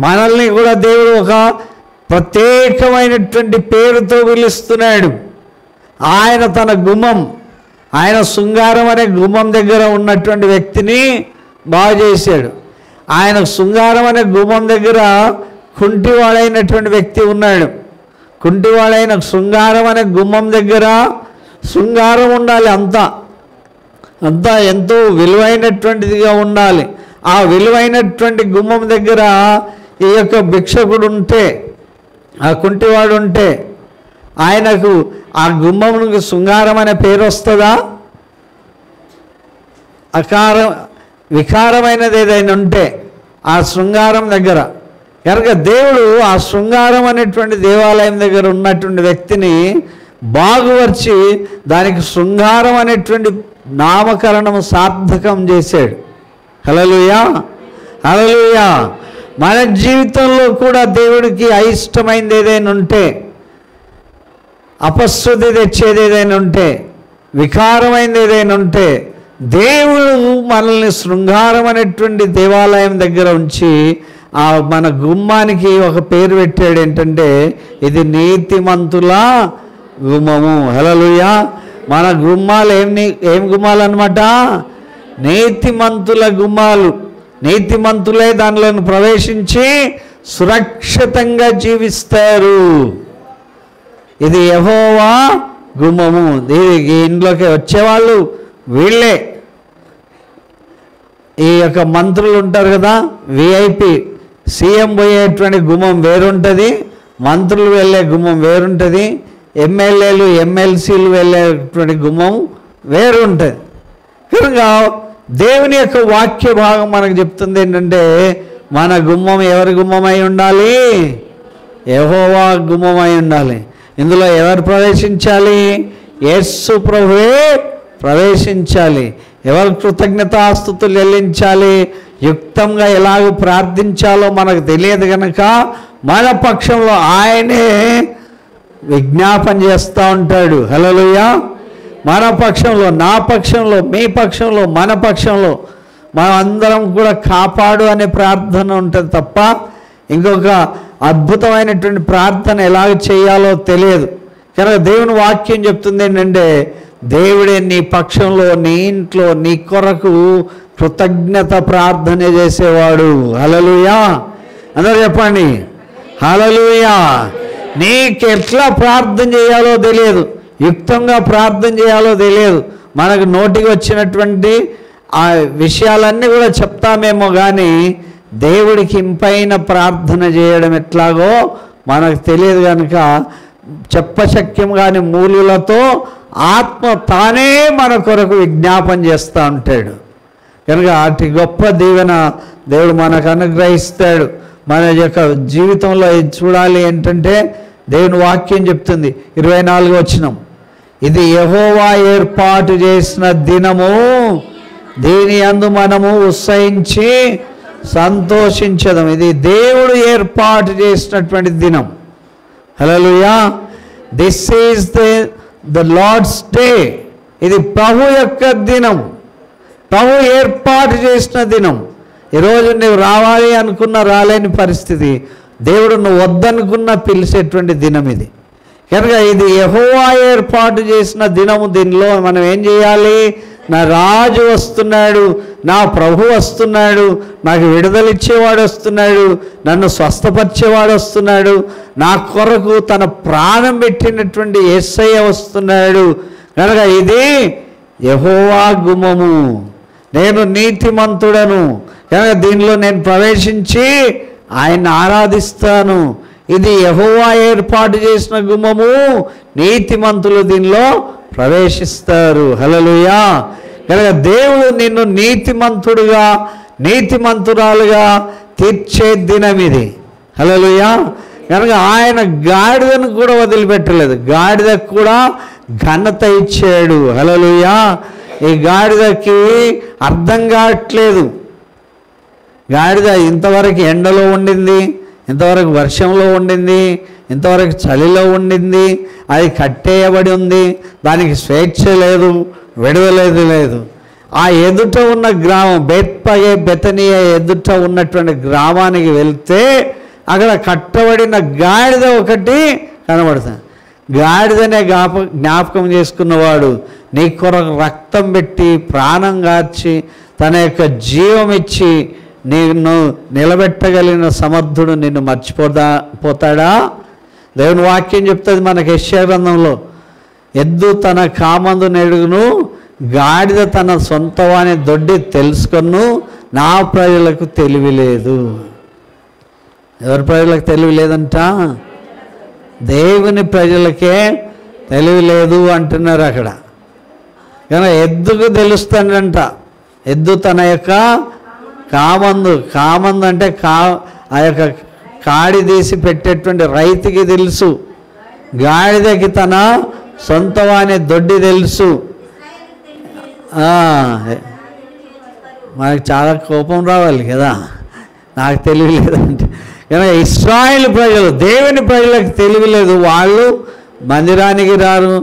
మనల్ని కూడా దేవుడు ఒక ప్రత్యేకమైనటువంటి పేరుతో పిలుస్తున్నాడు. ఆయన తన గుమ్మం, ఆయన శృంగారం అనే గుమ్మం దగ్గర ఉన్నటువంటి వ్యక్తిని బాగు చేశాడు. ఆయన శృంగారం అనే గుమ్మం దగ్గర కుంటివాడైనటువంటి వ్యక్తి ఉన్నాడు. కుంటివాడైన శృంగారం అనే గుమ్మం దగ్గర శృంగారం ఉండాలి, అంతా ఎంతో విలువైనటువంటిదిగా ఉండాలి. ఆ విలువైనటువంటి గుమ్మం దగ్గర ఈ యొక్క భిక్షకుడు ఉంటే, ఆ కుంటివాడు ఉంటే ఆయనకు ఆ గుమ్మమునికి శృంగారం అనే పేరు వస్తుందా? వికారమైనది ఏదైనా ఉంటే ఆ శృంగారం దగ్గర కనుక దేవుడు ఆ శృంగారం అనేటువంటి దేవాలయం దగ్గర ఉన్నటువంటి వ్యక్తిని బాగుపరిచి దానికి శృంగారం అనేటువంటి నామకరణము సార్థకం చేశాడు. హల్లెలూయా, హల్లెలూయా. మన జీవితంలో కూడా దేవుడికి అయిష్టమైనది ఏదైనా ఉంటే, అపశృతి తెచ్చేది ఏదైనా ఉంటే, వికారమైనది ఏదైనా ఉంటే, దేవుడు మనల్ని శృంగారం అనేటువంటి దేవాలయం దగ్గర ఉంచి మన గుమ్మానికి ఒక పేరు పెట్టాడు. ఏంటంటే ఇది నీతిమంతుల గుమ్మము. హల్లెలూయా. మన గుమ్మాలు ఏం గుమ్మాలు అన్నమాట? నీతిమంతుల గుమ్మాలు. నీతిమంతులే దానిలో ప్రవేశించి సురక్షితంగా జీవిస్తారు. ఇది యెహోవా గుమ్మము. ఇంట్లోకి వచ్చేవాళ్ళు వీళ్ళే. ఈ యొక్క మంత్రులు ఉంటారు కదా, విఐపి, సీఎం పోయేటువంటి గుమ్మం వేరుంటుంది, మంత్రులు వెళ్ళే గుమ్మం వేరుంటుంది, ఎమ్మెల్యేలు ఎమ్మెల్సీలు వెళ్ళేటువంటి గుమ్మం వేరుంటుంది. కనుక దేవుని యొక్క వాక్య భాగం మనకు చెప్తుంది ఏంటంటే మన గుమ్మం ఎవరి గుమ్మమై ఉండాలి? యెహోవా గుమ్మమై ఉండాలి. ఇందులో ఎవరు ప్రవేశించాలి? యేసు ప్రభువే ప్రవేశించాలి. ఎవరు కృతజ్ఞతాస్తుతులు చెల్లించాలి? యుక్తంగా ఎలాగ ప్రార్థించాలో మనకు తెలియదు కనుక మన పక్షంలో ఆయనే విజ్ఞాపన చేస్తూ ఉంటాడు. హల్లెలూయా. మన పక్షంలో, నా పక్షంలో, మీ పక్షంలో, మన పక్షంలో మనం అందరం కూడా కాపాడు అనే ప్రార్థన ఉంటుంది తప్ప ఇంకొక అద్భుతమైనటువంటి ప్రార్థన ఎలాగ చేయాలో తెలియదు. కనుక దేవుని వాక్యం చెప్తుంది ఏంటంటే దేవుడే నీ పక్షంలో, నీ ఇంట్లో, నీ కొరకు కృతజ్ఞత ప్రార్థన చేసేవాడు. హల్లెలూయా. అందరూ చెప్పండి హల్లెలూయా. నీకు ఎట్లా ప్రార్థన చేయాలో తెలియదు, యుక్తంగా ప్రార్థన చేయాలో తెలియదు. మనకు నోటికి వచ్చినటువంటి ఆ విషయాలన్నీ కూడా చెప్తామేమో కానీ దేవుడికి ఇంపైన ప్రార్థన చేయడం ఎట్లాగో మనకు తెలియదు. కనుక చెప్పశక్యం కాని మూలులతో ఆత్మ తానే మన కొరకు విజ్ఞాపన చేస్తూ ఉంటాడు. కనుక అతి గొప్ప దీవెన దేవుడు మనకు అనుగ్రహిస్తాడు. మన యొక్క జీవితంలో ఇది చూడాలి ఏంటంటే దేవుని వాక్యం చెప్తుంది 24వ వచనం, ఇది యెహోవా ఏర్పాటు చేసిన దినము, దీని యందు మనము ఉత్సహించి సంతోషించదం. ఇది దేవుడు ఏర్పాటు చేసినటువంటి దినం. Hallelujah. This is the Lord's day. ఇది ప్రభు యొక్క దినం, ప్రభు ఏర్పాటు చేసిన దినం. ఈరోజు నువ్వు రావాలి అనుకున్న రాలేని పరిస్థితి, దేవుడు నువ్వు వద్దనుకున్న పిలిచేటువంటి దినం ఇది. కనుక ఇది యెహోవా ఏర్పాటు చేసిన దినము. దీనిలో మనం ఏం చేయాలి? నా రాజు వస్తున్నాడు, నా ప్రభు వస్తున్నాడు, నాకు విడుదలిచ్చేవాడు వస్తున్నాడు, నన్ను స్వస్థపరిచేవాడు వస్తున్నాడు, నా కొరకు తన ప్రాణం పెట్టినటువంటి యేసయ్య వస్తున్నాడు. కనుక ఇది యెహోవా గుమ్మము, నేను నీతిమంతుడను, కనుక దీనిలో నేను ప్రవేశించి ఆయన్ని ఆరాధిస్తాను. ఇది యెహోవా ఏర్పాటు చేసిన గుమ్మము, నీతిమంతులు దీనిలో ప్రవేశిస్తారు. హల్లెలూయా. కనుక దేవుడు నిన్ను నీతిమంతుడుగా నీతిమంతురాలుగా తీర్చే దినం ఇది. హల్లెలూయా. కనుక ఆయన గాడిదను కూడా వదిలిపెట్టలేదు, గాడిదకు కూడా ఘనత ఇచ్చాడు. హల్లెలూయా. ఈ గాడిదకి అర్థం కావట్లేదు. గాడిద ఇంతవరకు ఎండలో ఉండింది, ఇంతవరకు వర్షంలో ఉండింది, ఇంతవరకు చలిలో ఉండింది, అది కట్టేయబడి ఉంది, దానికి స్వేచ్ఛ లేదు, విడుదలేదు లేదు. ఆ ఎదుట ఉన్న గ్రామం బెత్పగే బెతనియా ఎదుట ఉన్నటువంటి గ్రామానికి వెళ్తే అక్కడ కట్టబడిన గాడిద ఒకటి కనబడుతుంది. గాడిదనే జ్ఞాపకం చేసుకున్నవాడు నీ కొరకు రక్తం పెట్టి ప్రాణం గార్చి తన యొక్క జీవం ఇచ్చి నిన్ను నిలబెట్టగలిగిన సమర్థుడు నిన్ను పోతాడా? దేవుని వాక్యం చెప్తుంది మనకి యెషయా గ్రంథంలో, ఎద్దు తన కామందు నెడుగును, గాడిద తన సొంత వాని దొడ్డి తెలుసుకొను, నా ప్రజలకు తెలివి లేదు. ఎవరి ప్రజలకు తెలివి లేదంట? దేవుని ప్రజలకే తెలివి లేదు అంటున్నారు అక్కడ. కానీ ఎద్దుకు తెలుస్తాడంట. ఎద్దు తన యొక్క కామందు అంటే ఆ యొక్క కాడి తీసి పెట్టేటువంటి రైతుకి తెలుసు, గాడిదకి తన సొంత వాని దొడ్డి తెలుసు. మనకు చాలా కోపం రావాలి కదా, నాకు తెలివి లేదంటే. కనుక ఇశ్రాయేలు ప్రజలు, దేవుని ప్రజలకు తెలివి లేదు. వాళ్ళు మందిరానికి రారు,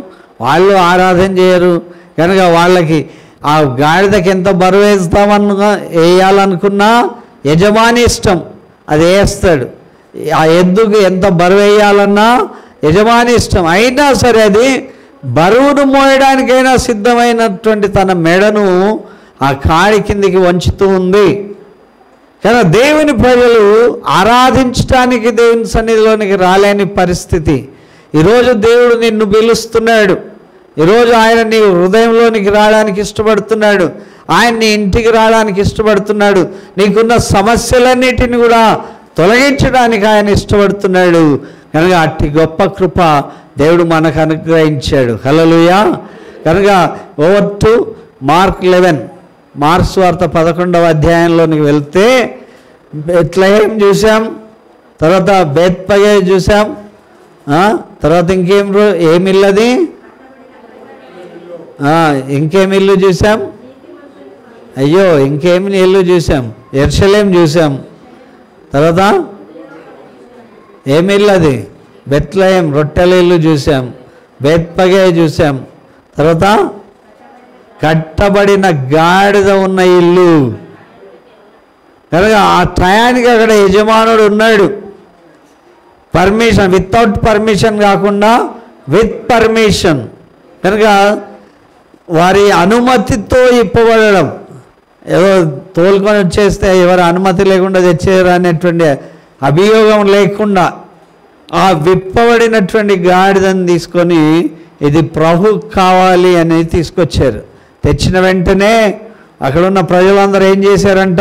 వాళ్ళు ఆరాధన చేయరు. కనుక వాళ్ళకి ఆ గాడిదకి ఎంత బరువు వేయాలనుకున్నా యజమాని ఇష్టం, అది వేస్తాడు. ఆ ఎద్దుకి ఎంత బరువు వేయాలన్నా యజమాని ఇష్టం. అయినా సరే అది బరువును మోయడానికైనా సిద్ధమైనటువంటి తన మెడను ఆ కాడి కిందికి వంచుతూ ఉంది. కానీ దేవుని ప్రజలు ఆరాధించడానికి దేవుని సన్నిధిలోనికి రాలేని పరిస్థితి. ఈరోజు దేవుడు నిన్ను పిలుస్తున్నాడు. ఈరోజు ఆయన నీ హృదయంలోనికి రావడానికి ఇష్టపడుతున్నాడు. ఆయన నీ ఇంటికి రావడానికి ఇష్టపడుతున్నాడు. నీకున్న సమస్యలన్నిటిని కూడా తొలగించడానికి ఆయన ఇష్టపడుతున్నాడు. కనుక అట్టి గొప్ప కృప దేవుడు మనకు అనుగ్రహించాడు. హల్లెలూయా. కనుక ఓవర్ టు మార్క్ 11, మార్క్స్ వార్త 11వ అధ్యాయంలోనికి వెళ్తే బెత్లెహేం చూసాం, తర్వాత బెత్పగే చూసాం, తర్వాత ఏమి ఇల్లది, ఇంకేమి ఇల్లు చూసాం, అయ్యో ఇంకేమి ఇల్లు చూసాం, యెరూషలేం చూసాం. తర్వాత ఏమి ఇల్లు అది, బెత్లెహేం రొట్టెల ఇల్లు చూసాం, బెత్పగే చూసాం. తర్వాత కట్టబడిన గాడిద ఉన్న ఇల్లు. కనుక ఆ టయానికి అక్కడ యజమానుడు ఉన్నాడు. పర్మిషన్, వితౌట్ పర్మిషన్ కాకుండా విత్ పర్మిషన్. కనుక వారి అనుమతితో ఇప్పబడడం, ఏదో తోలుకొని వచ్చేస్తే ఎవరి అనుమతి లేకుండా తెచ్చేయరు అనేటువంటి అభియోగం లేకుండా ఆ విప్పబడినటువంటి గాడిదని తీసుకొని ఇది ప్రభు కావాలి అనేది తీసుకొచ్చారు. తెచ్చిన వెంటనే అక్కడ ఉన్న ప్రజలందరూ ఏం చేశారంట,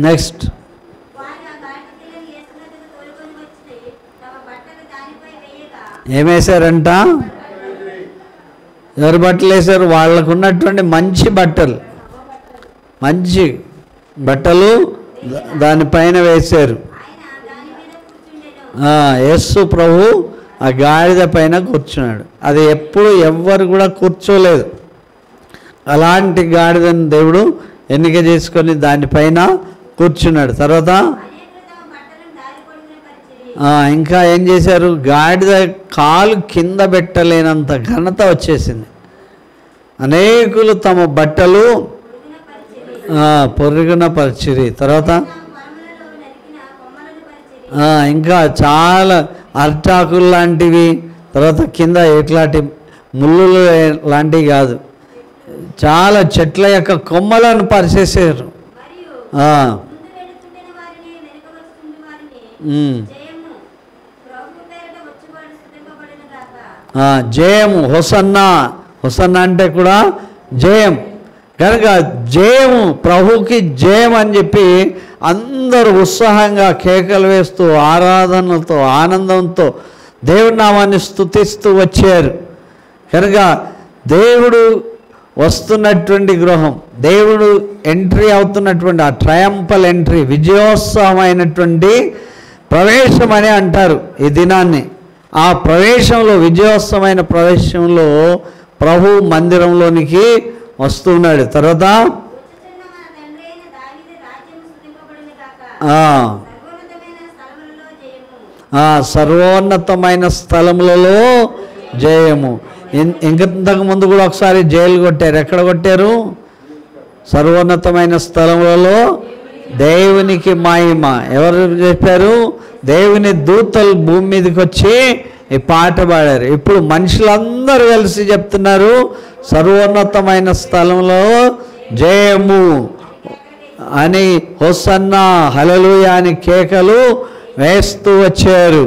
నెక్స్ట్ ఏమేశారంట, ఎవరు బట్టలు వేశారు, వాళ్ళకు ఉన్నటువంటి మంచి బట్టలు దానిపైన వేశారు. యేసు ప్రభు ఆ గాడిద పైన కూర్చున్నాడు. అది ఎప్పుడు ఎవ్వరు కూడా కూర్చోలేదు. అలాంటి గాడిదని దేవుడు ఎన్నిక చేసుకొని దానిపైన కూర్చున్నాడు. తర్వాత ఇంకా ఏం చేశారు, గాడిద కాలు కింద పెట్టలేనంత ఘనత వచ్చేసింది. అనేకులు తమ బట్టలు పొరుగున పరిచిరి. తర్వాత ఇంకా చాలా అరిటాకులు లాంటివి, తర్వాత కింద ఎట్లాంటి ముళ్ళు లాంటివి కాదు, చాలా చెట్ల యొక్క కొమ్మలను పరిచేసారు. జయము, హొసన్నా అంటే కూడా జయం కనుక జయము, ప్రభుకి జయం అని చెప్పి అందరూ ఉత్సాహంగా కేకలు వేస్తూ ఆరాధనలతో ఆనందంతో దేవుడి నామాన్ని స్తుతిస్తూ వచ్చారు. కనుక దేవుడు వస్తున్నటువంటి గృహం, దేవుడు ఎంట్రీ అవుతున్నటువంటి ఆ ట్రయంపల్ ఎంట్రీ, విజయోత్సవమైనటువంటి ప్రవేశం అని అంటారు ఈ దినాన్ని. ఆ ప్రవేశంలో, విజయోత్సవమైన ప్రవేశంలో ప్రభు మందిరంలోనికి వస్తున్నాడు. తర్వాత సర్వోన్నతమైన స్థలములలో జయము. ఇంతకు ముందు కూడా ఒకసారి జైలు కొట్టారు. ఎక్కడ కొట్టారు? సర్వోన్నతమైన స్థలములలో దేవునికి మహిమ. ఎవరు చెప్పారు? దేవుని దూతలు భూమి మీదకి వచ్చి ఈ పాట పాడారు. ఇప్పుడు మనుషులందరూ కలిసి చెప్తున్నారు, సర్వోన్నతమైన స్థలంలో జయము అని, హోసన్నా హల్లెలూయా అని కేకలు వేస్తూ వచ్చారు.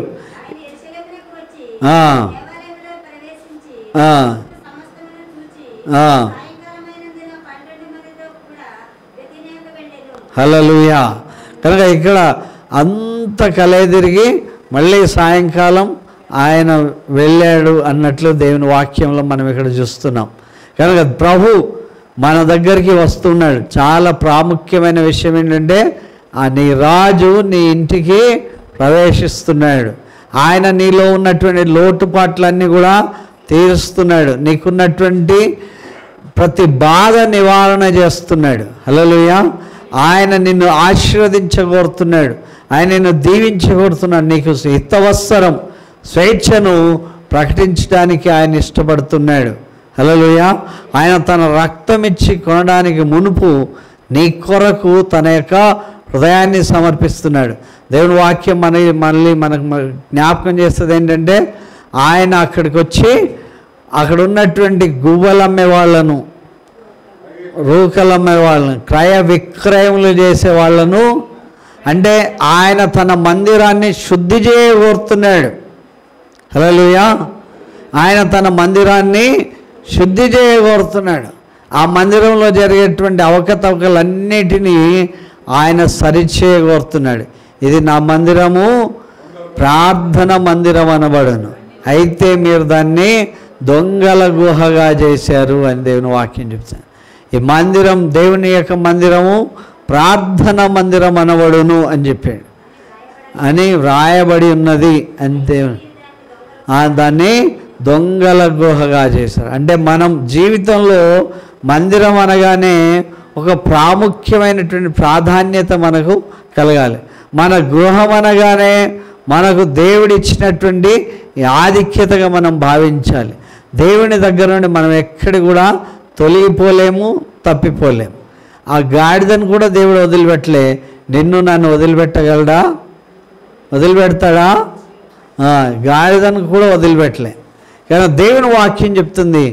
హల్లెలూయా. కనుక ఇక్కడ అంత కలెదిరిగి మళ్ళీ సాయంకాలం ఆయన వెళ్ళాడు అన్నట్లు దేవుని వాక్యంలో మనం ఇక్కడ చూస్తున్నాం. కనుక ప్రభు మన దగ్గరికి వస్తున్నాడు. చాలా ప్రాముఖ్యమైన విషయం ఏంటంటే, నీ రాజు నీ ఇంటికి ప్రవేశిస్తున్నాడు. ఆయన నీలో ఉన్నటువంటి లోటుపాట్లన్నీ కూడా తీరుస్తున్నాడు. నీకున్నటువంటి ప్రతి బాధ నివారణ చేస్తున్నాడు. హల్లెలూయా. ఆయన నిన్ను ఆశీర్వదించగోరుతున్నాడు, ఆయన నిన్ను దీవించగోరుతున్నాడు. నీకు హితవత్సరం, స్వేచ్ఛను ప్రకటించడానికి ఆయన ఇష్టపడుతున్నాడు. హల్లెలూయా. ఆయన తన రక్తం ఇచ్చి కొనడానికి మునుపు నీ కొరకు తన యొక్క హృదయాన్ని సమర్పిస్తున్నాడు. దేవుని వాక్యం మళ్ళీ మనకు జ్ఞాపకం చేస్తుంది ఏంటంటే, ఆయన అక్కడికి వచ్చి అక్కడ ఉన్నటువంటి గువ్వలమ్మే వాళ్ళను, రూకలమ్మే వాళ్ళను, క్రయ విక్రయములు చేసే వాళ్ళను, అంటే ఆయన తన మందిరాన్ని శుద్ధి చేయగోరుతున్నాడు. హల్లెలూయా. ఆయన తన మందిరాన్ని శుద్ధి చేయగోరుతున్నాడు. ఆ మందిరంలో జరిగేటువంటి అవకతవకలన్నిటినీ ఆయన సరిచేయగోరుతున్నాడు. ఇది నా మందిరము, ప్రార్థన మందిరం అనబడును, అయితే మీరు దాన్ని దొంగల గుహగా చేశారు అని దేవుని వాక్యం చెప్తాను. ఈ మందిరం దేవుని యొక్క మందిరము, ప్రార్థన మందిరం అనబడును అని చెప్పాడు అని వ్రాయబడి ఉన్నది అని దేవుని. దాన్ని దొంగల గుహగా చేశారు. అంటే మనం జీవితంలో మందిరం అనగానే ఒక ప్రాముఖ్యమైనటువంటి ప్రాధాన్యత మనకు కలగాలి. మన గృహం అనగానే మనకు దేవుడిచ్చినటువంటి ఆధిక్యతగా మనం భావించాలి. దేవుని దగ్గర నుండి మనం ఎక్కడి కూడా తొలగిపోలేము, తప్పిపోలేము. ఆ గాడిదను కూడా దేవుడు వదిలిపెట్టలే. నిన్ను నన్ను వదిలిపెట్టగలడా? వదిలిపెడతాడా? గాడిదను కూడా వదిలిపెట్టలే. కానీ దేవుని వాక్యం చెప్తుంది,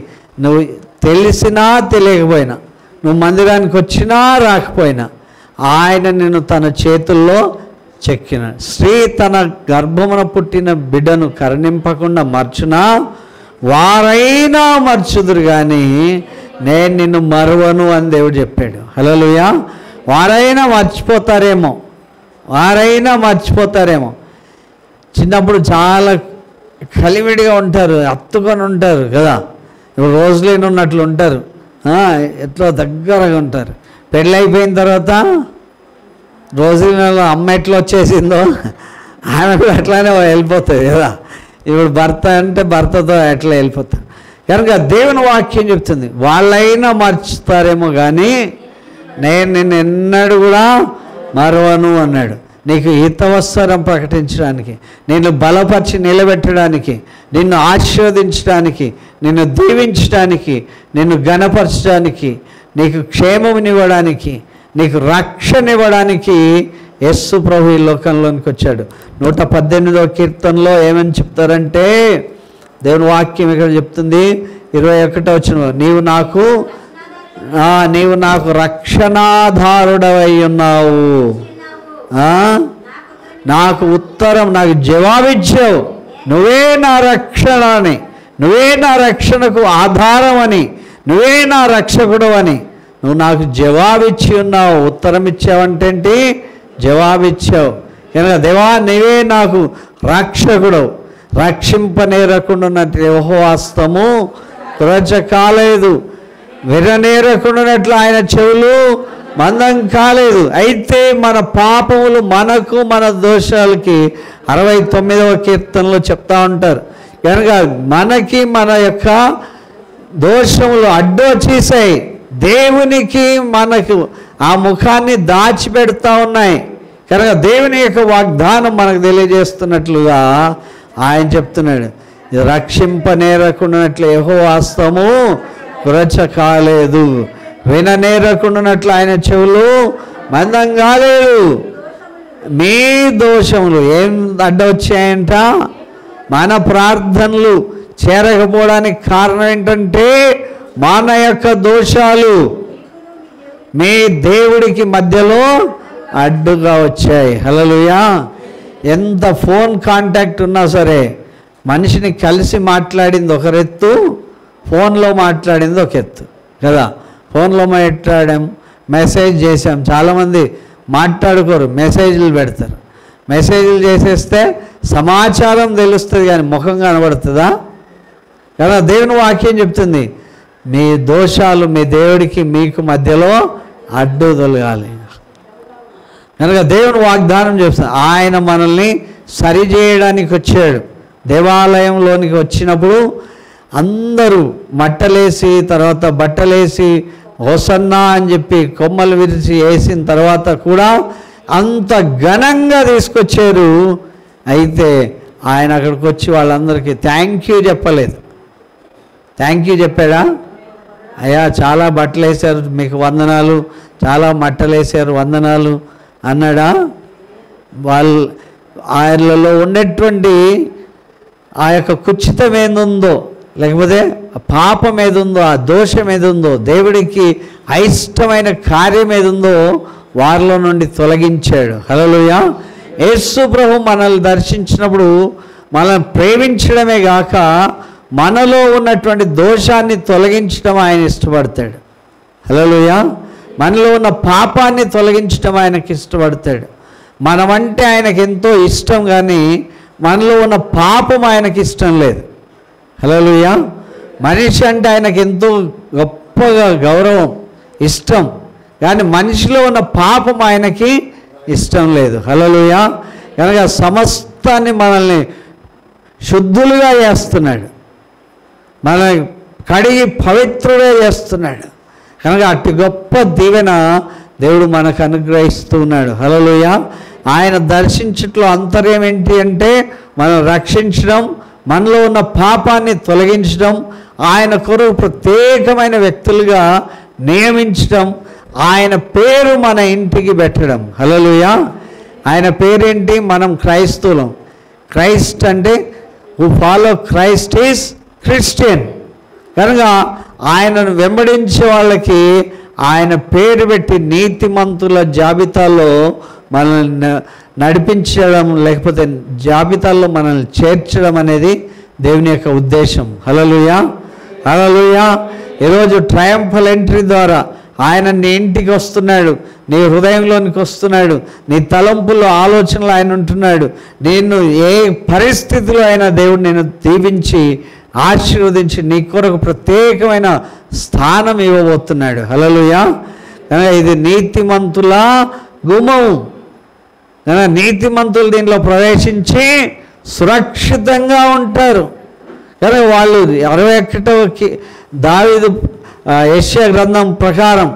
నువ్వు తెలిసినా తెలియకపోయినా, నువ్వు మందిరానికి వచ్చినా రాకపోయినా ఆయన నిన్ను తన చేతుల్లో చెక్కిన. స్త్రీ తన గర్భమున పుట్టిన బిడ్డను కరుణింపకుండా మర్చునా? వారైనా మర్చుదురు కానీ నేను నిన్ను మరువను అని దేవుడు చెప్పాడు. హల్లెలూయా. వారైనా మర్చిపోతారేమో. చిన్నప్పుడు చాలా కలివిడిగా ఉంటారు, అత్తుకొని ఉంటారు కదా. ఇప్పుడు రోజులేని ఉన్నట్లు ఉంటారు, ఎట్లా దగ్గరగా ఉంటారు. పెళ్ళైపోయిన తర్వాత రోజులలో అమ్మ ఎట్లా వచ్చేసిందో ఆమె కూడా అట్లానే వెళ్ళిపోతుంది కదా. ఇప్పుడు భర్త అంటే భర్తతో ఎట్లా వెళ్ళిపోతారు. కనుక దేవుని వాక్యం చెప్తుంది, వాళ్ళైనా మర్చుతారేమో కానీ నేను నిన్ను ఎన్నడూ కూడా మరవను అన్నాడు. నీకు హితవత్సరం ప్రకటించడానికి, నిన్ను బలపరిచి నిలబెట్టడానికి, నిన్ను ఆశీర్వదించడానికి, నిన్ను దీవించడానికి, నిన్ను ఘనపరచడానికి, నీకు క్షేమమునివ్వడానికి, నీకు రక్షణ ఇవ్వడానికి యేసు ప్రభు ఈ లోకంలోనికి వచ్చాడు. 118వ కీర్తనలో ఏమని చెప్తారంటే, దేవుని వాక్యం ఇక్కడ చెప్తుంది 21వ వచనంలో, నీవు నాకు రక్షణాధారుడవై ఉన్నావు, నాకు ఉత్తరం, నాకు జవాబిచ్చావు. నువ్వే నా రక్షణ అని, నువ్వే నా రక్షణకు ఆధారం అని, నువ్వే నా రక్షకుడు అని నువ్వు నాకు జవాబిచ్చి ఉన్నావు. ఉత్తరం ఇచ్చావంటే ఏంటి? జవాబిచ్చావు. కనుక దేవా నీవే నాకు రక్షకుడు, రక్షింపనేరకుండా ఉన్నట్టు యెహోవా హస్తము క్రోచ కాలేదు, విననేరకుండానట్లు ఆయన చెవులు మందం కాలేదు. అయితే మన పాపములు మనకు, మన దోషాలకి 69వ కీర్తనలో చెప్తా ఉంటారు. కనుక మనకి మన యొక్క దోషములు అడ్డొచ్చేసాయి, దేవునికి మనకు ఆ ముఖాన్ని దాచిపెడతా ఉన్నాయి. కనుక దేవుని యొక్క వాగ్దానం మనకు తెలియజేస్తున్నట్లుగా ఆయన చెప్తున్నాడు, రక్షింపనేరకుండానట్లు యెహోవా హస్తము క్రోచ కాలేదు, విననేరకుండానట్లు ఆయన చెవులు మందం కాలేదు. మీ దోషములు ఏం అడ్డొచ్చాయంట? మన ప్రార్థనలు చేరకపోవడానికి కారణం ఏంటంటే మన యొక్క దోషాలు మీ దేవుడికి మధ్యలో అడ్డుగా వచ్చాయి. హల్లెలూయా. ఎంత ఫోన్ కాంటాక్ట్ ఉన్నా సరే, మనిషిని కలిసి మాట్లాడింది ఒక ఎత్తు, ఫోన్లో మాట్లాడింది ఒక ఎత్తు కదా. ఫోన్లో మాట్లాడాం, మెసేజ్ చేసాం. చాలామంది మాట్లాడుకోరు, మెసేజ్లు పెడతారు. మెసేజ్లు చేసేస్తే సమాచారం తెలుస్తుంది కానీ ముఖం కనబడుతుందా కదా. దేవుని వాక్యం చెప్తుంది, మీ దోషాలు మీ దేవుడికి మీకు మధ్యలో అడ్డు తొలగాలి. కనుక దేవుని వాగ్దానం చేస్తుంది, ఆయన మనల్ని సరిచేయడానికి వచ్చాడు. దేవాలయంలోనికి వచ్చినప్పుడు అందరూ మట్టలేసి, తర్వాత బట్టలేసి, హోసన్నా అని చెప్పి కొమ్మలు విరిచి వేసిన తర్వాత కూడా అంత ఘనంగా తీసుకొచ్చారు. అయితే ఆయన అక్కడికి వచ్చి వాళ్ళందరికీ థ్యాంక్ యూ చెప్పలేదు. థ్యాంక్ యూ చెప్పాడా? అయ్యా చాలా బట్టలు వేశారు, మీకు వందనాలు, చాలా మట్టలు వేశారు, వందనాలు అన్నాడా? ఆయనలో ఉండేటువంటి ఆ యొక్క కుచితం ఏదుందో, లేకపోతే పాపం ఏదుందో, ఆ దోషం ఏదుందో, దేవుడికి అయిష్టమైన కార్యం ఏదుందో వారిలో నుండి తొలగించాడు. హల్లెలూయా. యేసు ప్రభు మనల్ని దర్శించినప్పుడు మనల్ని ప్రేమించడమే గాక మనలో ఉన్నటువంటి దోషాన్ని తొలగించడం ఆయన ఇష్టపడతాడు. హల్లెలూయా. మనలో ఉన్న పాపాన్ని తొలగించడం ఆయనకి ఇష్టపడతాడు. మనమంటే ఆయనకి ఎంతో ఇష్టం, కానీ మనలో ఉన్న పాపం ఆయనకి ఇష్టం లేదు. హల్లెలూయా. మనిషి అంటే ఆయనకి ఎంతో గొప్పగా గౌరవం, ఇష్టం, కానీ మనిషిలో ఉన్న పాపం ఆయనకి ఇష్టం లేదు. హల్లెలూయా. కనుక సమస్తాన్ని మనల్ని శుద్ధులుగా చేస్తున్నాడు, మనల్ని కడిగి పవిత్రుడే చేస్తున్నాడు. కనుక అట్టి గొప్ప దీవెన దేవుడు మనకు అనుగ్రహిస్తూ ఉన్నాడు. హల్లెలూయా. ఆయన దర్శించట్లో అంతర్యం ఏంటి అంటే మనం రక్షించడం, మనలో ఉన్న పాపాన్ని తొలగించడం, ఆయన కొరకు ప్రత్యేకమైన వ్యక్తులుగా నియమించడం, ఆయన పేరు మన ఇంటికి పెట్టడం. హల్లెలూయా. ఆయన పేరేంటి? మనం క్రైస్తవులం. క్రైస్ట్ అంటే who follow Christ is Christian. కనుక ఆయనను వెంబడించే వాళ్ళకి ఆయన పేరు పెట్టి నీతిమంతుల జాబితాలో మనల్ని నడిపించడం, లేకపోతే జాబితాల్లో మనల్ని చేర్చడం అనేది దేవుని యొక్క ఉద్దేశం. హల్లెలూయా, హల్లెలూయా. ఈరోజు ట్రయంఫల్ ఎంట్రీ ద్వారా ఆయన నీ ఇంటికి వస్తున్నాడు, నీ హృదయంలోనికి వస్తున్నాడు, నీ తలంపుల్లో ఆలోచనలు ఆయన ఉంటున్నాడు. నేను ఏ పరిస్థితిలో అయినా దేవుడు నేను దీవించి ఆశీర్వదించి నీ కొరకు ప్రత్యేకమైన స్థానం ఇవ్వబోతున్నాడు. హల్లెలూయా. ఇది నీతిమంతుల గుమ్మం. నీతిమంతులు దీనిలో ప్రవేశించి సురక్షితంగా ఉంటారు. కానీ వాళ్ళు 61వ దావీదు యెషయా గ్రంథం ప్రకారం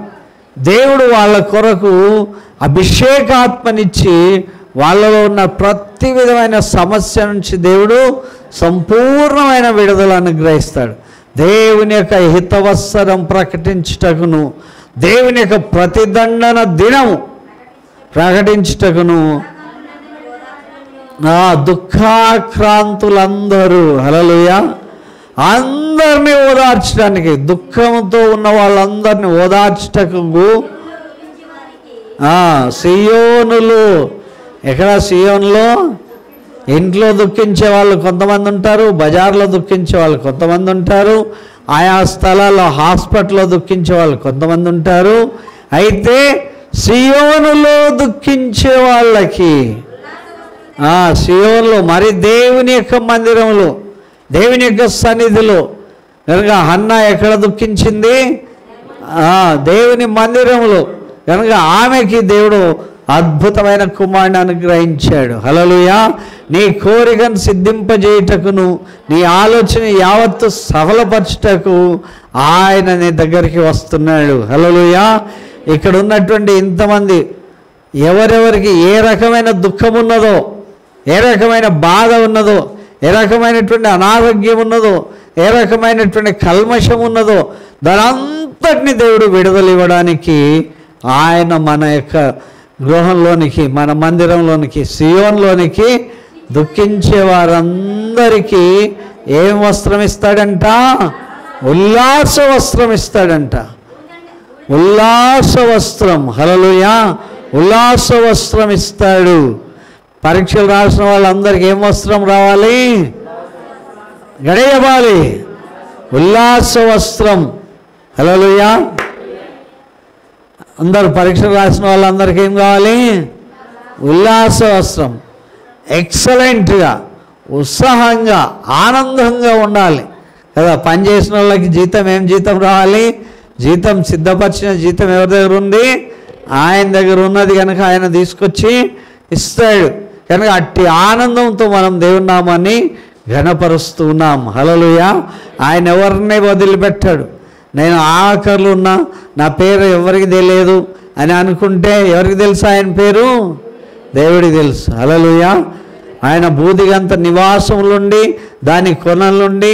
దేవుడు వాళ్ళ కొరకు అభిషేకాత్మనిచ్చి వాళ్ళలో ఉన్న ప్రతి విధమైన సమస్య నుంచి దేవుడు సంపూర్ణమైన విడుదల అనుగ్రహిస్తాడు. దేవుని యొక్క హితవత్సరం ప్రకటించుటకును, దేవుని యొక్క ప్రతిదండన దినము ప్రకటించుటకును, దుఃఖాక్రాంతులందరూ, హల్లెలూయా, అందరినీ ఓదార్చడానికి, దుఃఖంతో ఉన్న వాళ్ళందరినీ ఓదార్చుటకు సియోనులు. ఎక్కడ సియోనులో? ఇంట్లో దుఃఖించే వాళ్ళు కొంతమంది ఉంటారు, బజార్లో దుఃఖించే వాళ్ళు కొంతమంది ఉంటారు, ఆయా స్థలాల్లో హాస్పిటల్లో దుఃఖించే వాళ్ళు కొంతమంది ఉంటారు. అయితే సియోనులో దుఃఖించే వాళ్ళకి, సియోనులో, మరి దేవుని యొక్క మందిరంలో, దేవుని యొక్క సన్నిధిలో. కనుక హన్నా ఎక్కడ దుఃఖించింది? దేవుని మందిరంలో. కనుక ఆమెకి దేవుడు అద్భుతమైన కుమారుని అనుగ్రహించాడు. హల్లెలూయా. నీ కోరికను సిద్ధింపజేయుటకును, నీ ఆలోచన యావత్తు సఫలపరచుటకు ఆయన నీ దగ్గరికి వస్తున్నాడు. హల్లెలూయా. ఇక్కడ ఉన్నటువంటి ఇంతమంది ఎవరెవరికి ఏ రకమైన దుఃఖం ఉన్నదో, ఏ రకమైన బాధ ఉన్నదో, ఏ రకమైనటువంటి అనారోగ్యం ఉన్నదో, ఏ రకమైనటువంటి కల్మషం ఉన్నదో, దానంతటిని దేవుడు విడుదల ఇవ్వడానికి ఆయన మన యొక్క గృహంలోనికి, మన మందిరంలోనికి, సియోన్లోనికి దుఃఖించే వారందరికీ ఏం వస్త్రం ఇస్తాడంట? ఉల్లాస వస్త్రం ఇస్తాడంట. ఉల్లాస వస్త్రం. హల్లెలూయా. ఉల్లాస వస్త్రం ఇస్తాడు. పరీక్షలు రాసిన వాళ్ళందరికీ ఏం వస్త్రం రావాలి? గడియబాలి. ఉల్లాస వస్త్రం. హల్లెలూయా. అందరు పరీక్షలు రాసిన వాళ్ళందరికీ ఏం కావాలి? ఉల్లాస వస్త్రం. ఎక్సలెంట్గా, ఉత్సాహంగా, ఆనందంగా ఉండాలి కదా. పనిచేసిన వాళ్ళకి జీతం ఏం జీతం రావాలి? జీతం సిద్ధపరిచిన జీతం ఎవరి దగ్గర ఉంది? ఆయన దగ్గర ఉన్నది కనుక ఆయన తీసుకొచ్చి ఇస్తాడు. కనుక అట్టి ఆనందంతో మనం దేవుని నామాన్ని ఘనపరుస్తూ ఉన్నాం. హల్లెలూయా. ఆయన ఎవరిని వదిలిపెట్టాడు. నేను ఆఖరులు ఉన్నా, నా పేరు ఎవరికి తెలియదు అని అనుకుంటే ఎవరికి తెలుసు ఆయన పేరు? దేవుడికి తెలుసు. హల్లెలూయా. ఆయన భూదిగంత నివాసములుండి దాని కొనలుండి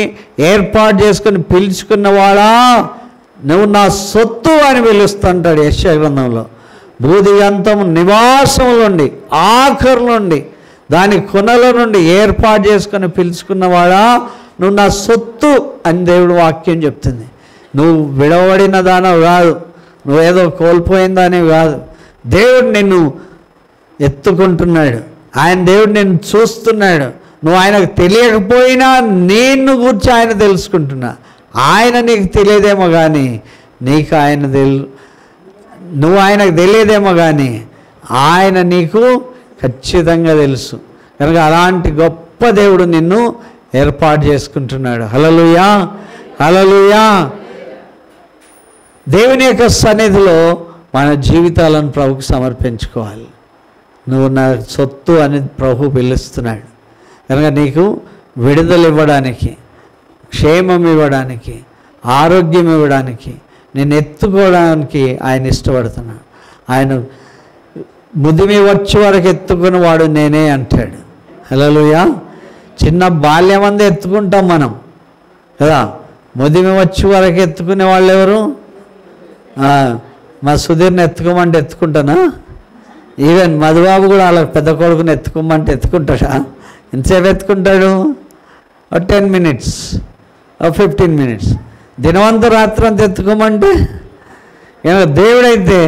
ఏర్పాటు చేసుకుని పిలుచుకున్నవాడా, నువ్వు నా సొత్తు అని పిలుస్తుంటాడు యెషయా గ్రంథంలో. భూదిగంతం నివాసములుండి, ఆఖరు నుండి, దాని కొనల నుండి ఏర్పాటు చేసుకొని పిలుచుకున్నవాడా, నువ్వు నా సొత్తు అని దేవుడు వాక్యం చెప్తుంది. నువ్వు విడవబడిన దానవు కాదు, నువ్వేదో కోల్పోయిన దానివి కాదు. దేవుడు నిన్ను ఎత్తుకుంటున్నాడు. ఆయన దేవుడు నిన్ను చూస్తున్నాడు. నువ్వు ఆయనకు తెలియకపోయినా నిన్ను గురించి ఆయన తెలుసుకుంటున్నా. ఆయన నీకు తెలియదేమో కానీ నీకు ఆయన నువ్వు ఆయనకు తెలియదేమో కానీ ఆయన నీకు ఖచ్చితంగా తెలుసు. కనుక అలాంటి గొప్ప దేవుడు నిన్ను ఏర్పాటు చేసుకుంటున్నాడు. హల్లెలూయా, హల్లెలూయా. దేవుని యొక్క సన్నిధిలో మన జీవితాలను ప్రభుకు సమర్పించుకోవాలి. నువ్వు నా సొత్తు అని ప్రభు పిలుస్తున్నాడు. కనుక నీకు విడుదల ఇవ్వడానికి, క్షేమం ఇవ్వడానికి, ఆరోగ్యం ఇవ్వడానికి, నేను ఎత్తుకోవడానికి ఆయన ఇష్టపడుతున్నాడు. ఆయన ముదిమి వచ్చే వరకు ఎత్తుకుని వాడు నేనే అంటాడు. హల్లెలూయా. చిన్న బాల్యం అంతా ఎత్తుకుంటాం మనం కదా. ముదిమి వచ్చే వరకు ఎత్తుకునే వాళ్ళు ఎవరు? మా సుధీర్ని ఎత్తుకోమంటే ఎత్తుకుంటానా? ఈవెన్ మధుబాబు కూడా వాళ్ళ పెద్ద కొడుకుని ఎత్తుకోమంటే ఎత్తుకుంటాడా? ఎంతసేపు ఎత్తుకుంటాడు? 10 minutes, 15 minutes. దినవంత రాత్రి అంతా ఎత్తుకోమంటే దేవుడైతే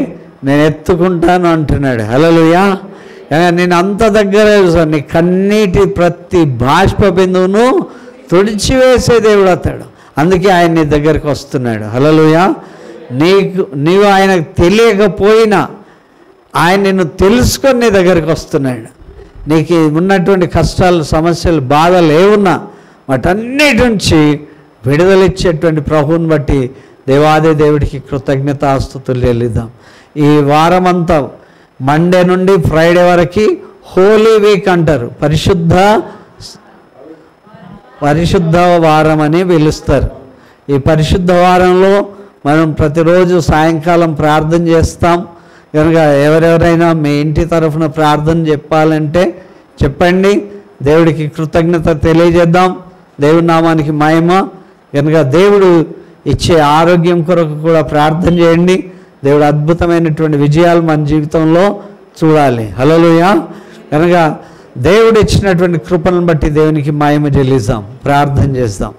నేను ఎత్తుకుంటాను అంటున్నాడు. హల్లెలూయా. నేను అంత దగ్గర నీ కన్నీటి ప్రతి బాష్ప బిందువును తుడిచివేసే దేవుడు అతడు. అందుకే ఆయన నీ దగ్గరికి వస్తున్నాడు. హల్లెలూయా. నీవు ఆయనకు తెలియకపోయినా ఆయన నిన్ను తెలుసుకొని నీ దగ్గరికి వస్తున్నాడు. నీకు ఉన్నటువంటి కష్టాలు, సమస్యలు, బాధలు ఏమున్నా వాటన్నిటి నుంచి విడుదలిచ్చేటువంటి ప్రభువుని బట్టి దేవాది దేవుడికి కృతజ్ఞతాస్తుతులు చెల్లిద్దాం. ఈ వారమంతా మండే నుండి ఫ్రైడే వరకు హోలీ వీక్ అంటారు. పరిశుద్ధ వారం అని పిలుస్తారు. ఈ పరిశుద్ధ వారంలో మనం ప్రతిరోజు సాయంకాలం ప్రార్థన చేస్తాం కనుక ఎవరెవరైనా మీ ఇంటి తరఫున ప్రార్థన చెప్పాలంటే చెప్పండి. దేవుడికి కృతజ్ఞత తెలియజేద్దాం. దేవుడి నామానికి మహిమ. కనుక దేవుడు ఇచ్చే ఆరోగ్యం కొరకు కూడా ప్రార్థన చేయండి. దేవుడు అద్భుతమైనటువంటి విజయాలు మన జీవితంలో చూడాలి. హల్లెలూయా. కనుక దేవుడు ఇచ్చినటువంటి కృపను బట్టి దేవునికి మహిమ చెల్లిస్తాం, ప్రార్థన చేస్తాం.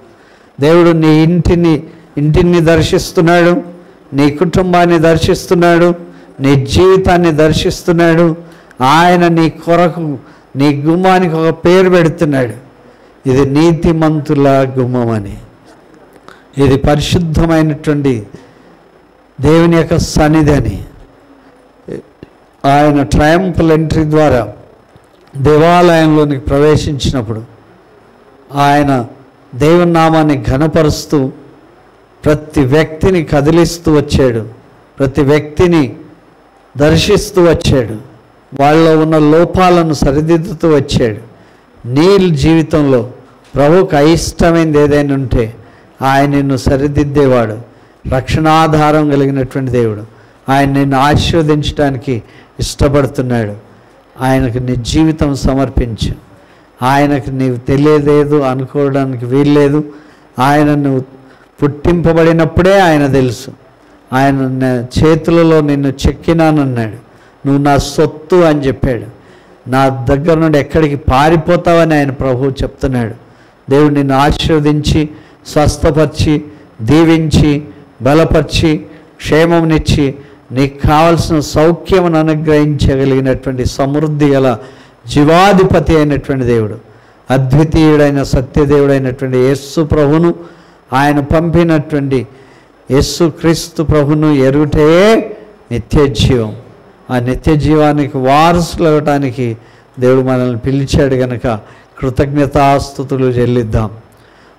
దేవుడు నీ ఇంటిని దర్శిస్తున్నాడు, నీ కుటుంబాన్ని దర్శిస్తున్నాడు, నీ జీవితాన్ని దర్శిస్తున్నాడు. ఆయన నీ కొరకు నీ గుమ్మానికి ఒక పేరు పెడుతున్నాడు. ఇది నీతిమంతుల గుమ్మం అని. ఇది పరిశుద్ధమైనటువంటి దేవుని యొక్క సన్నిధి అని. ఆయన ట్రయంఫల్ ఎంట్రీ ద్వారా దేవాలయంలోనికి ప్రవేశించినప్పుడు ఆయన దేవుని నామాన్ని ఘనపరుస్తూ ప్రతి వ్యక్తిని కదిలిస్తూ వచ్చాడు, ప్రతి వ్యక్తిని దర్శిస్తూ వచ్చాడు, వాళ్ళలో ఉన్న లోపాలను సరిదిద్దుతూ వచ్చాడు. నీ జీవితంలో ప్రభువుకు అయిష్టమైనది ఏదైనా ఉంటే ఆయన నిన్ను సరిదిద్దేవాడు. రక్షణాధారం కలిగినటువంటి దేవుడు. ఆయన నిన్ను ఆశీర్వదించడానికి ఇష్టపడుతున్నాడు. ఆయనకు నీ జీవితం సమర్పించు. ఆయనకు నీవు తెలియలేదు అనుకోవడానికి వీల్లేదు. ఆయన నువ్వు పుట్టింపబడినప్పుడే ఆయన తెలుసు. ఆయన చేతులలో నిన్ను చెక్కినానన్నాడు. నువ్వు నా సొత్తు అని చెప్పాడు. నా దగ్గర నుండి ఎక్కడికి పారిపోతావని ఆయన ప్రభువు చెప్తున్నాడు. దేవుడు నిన్ను ఆశీర్వదించి స్వస్థపరిచి దీవించి బలపరిచి క్షేమమునిచ్చి నీకు కావలసిన సౌఖ్యమును అనుగ్రహించగలిగినటువంటి సమృద్ధి గల జీవాధిపతి అయినటువంటి దేవుడు, అద్వితీయుడైన సత్యదేవుడైనటువంటి యేసు ప్రభును, ఆయన పంపినటువంటి యేసు క్రీస్తు ప్రభును ఎరుగుటే నిత్య జీవం. ఆ నిత్య జీవానికి వారసులు అవ్వటానికి దేవుడు మనల్ని పిలిచాడు కనుక కృతజ్ఞతాస్తుతులు చెల్లిద్దాం.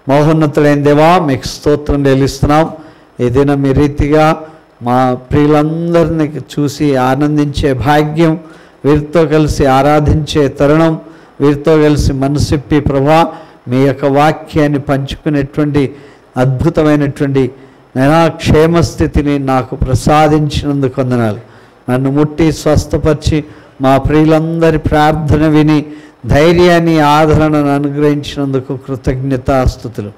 మహోన్నతుడైన దేవా, మీకు స్తోత్రం చెల్లిస్తున్నాం. ఈ దినం ఈ రీతిగా మా ప్రియులందరినీ చూసి ఆనందించే భాగ్యం, వీరితో కలిసి ఆరాధించే తరుణం, వీరితో కలిసి మనసిప్పి ప్రభా మీ యొక్క వాక్యాన్ని పంచుకునేటువంటి అద్భుతమైనటువంటి క్షేమస్థితిని నాకు ప్రసాదించినందుకు వందనాలు. నన్ను ముట్టి స్వస్థపరిచి మా ప్రియులందరి ప్రార్థన విని ధైర్యాన్ని ఆదరణను అనుగ్రహించినందుకు కృతజ్ఞతాస్తుతులు.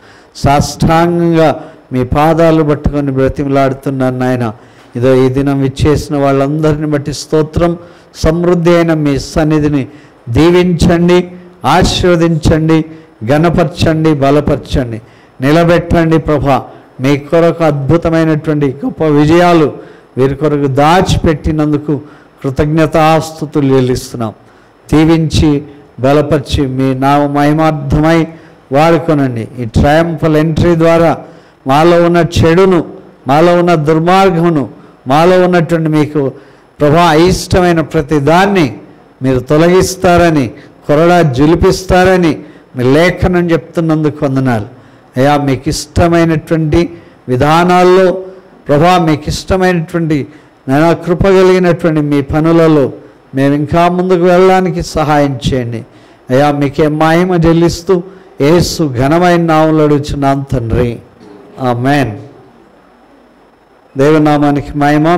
సాష్టాంగంగా మీ పాదాలు పట్టుకొని బ్రతిమలాడుతున్నాను నాయన. ఇదో ఈ దినం ఇచ్చేసిన వాళ్ళందరిని బట్టి స్తోత్రం. సమృద్ధి అయిన మీ సన్నిధిని దీవించండి, ఆశీర్వదించండి, ఘనపరచండి, బలపరచండి, నిలబెట్టండి ప్రభా. మీ కొరకు అద్భుతమైనటువంటి గొప్ప విజయాలు వీరి కొరకు దాచిపెట్టినందుకు కృతజ్ఞతాస్తుతులు చెల్లిస్తున్నాం. దీవించి బలపరిచి మీ నామ మహిమార్థమై వాడుకొనండి. ఈ ట్రయంఫల్ ఎంట్రీ ద్వారా మాలో ఉన్న చెడును, మాలో ఉన్న దుర్మార్గమును, మాలో ఉన్నటువంటి మీకు ప్రభా అయిష్టమైన ప్రతి దాన్ని మీరు తొలగిస్తారని, కొరడా జులిపిస్తారని మీ లేఖనం చెప్తున్నందుకు వందనాలు అయ్యా. మీకు ఇష్టమైనటువంటి విధానాల్లో ప్రభా, మీకు ఇష్టమైనటువంటి నా కృప కలిగినటువంటి మీ పనులలో మేము ఇంకా ముందుకు వెళ్ళడానికి సహాయం చేయండి అయ్యా. మీకే మహిమ చెల్లిస్తూ యేసు ఘనమైన నామములో అడుగుచున్నాను తండ్రి, ఆమేన్. దేవుని నామానికి మహిమ.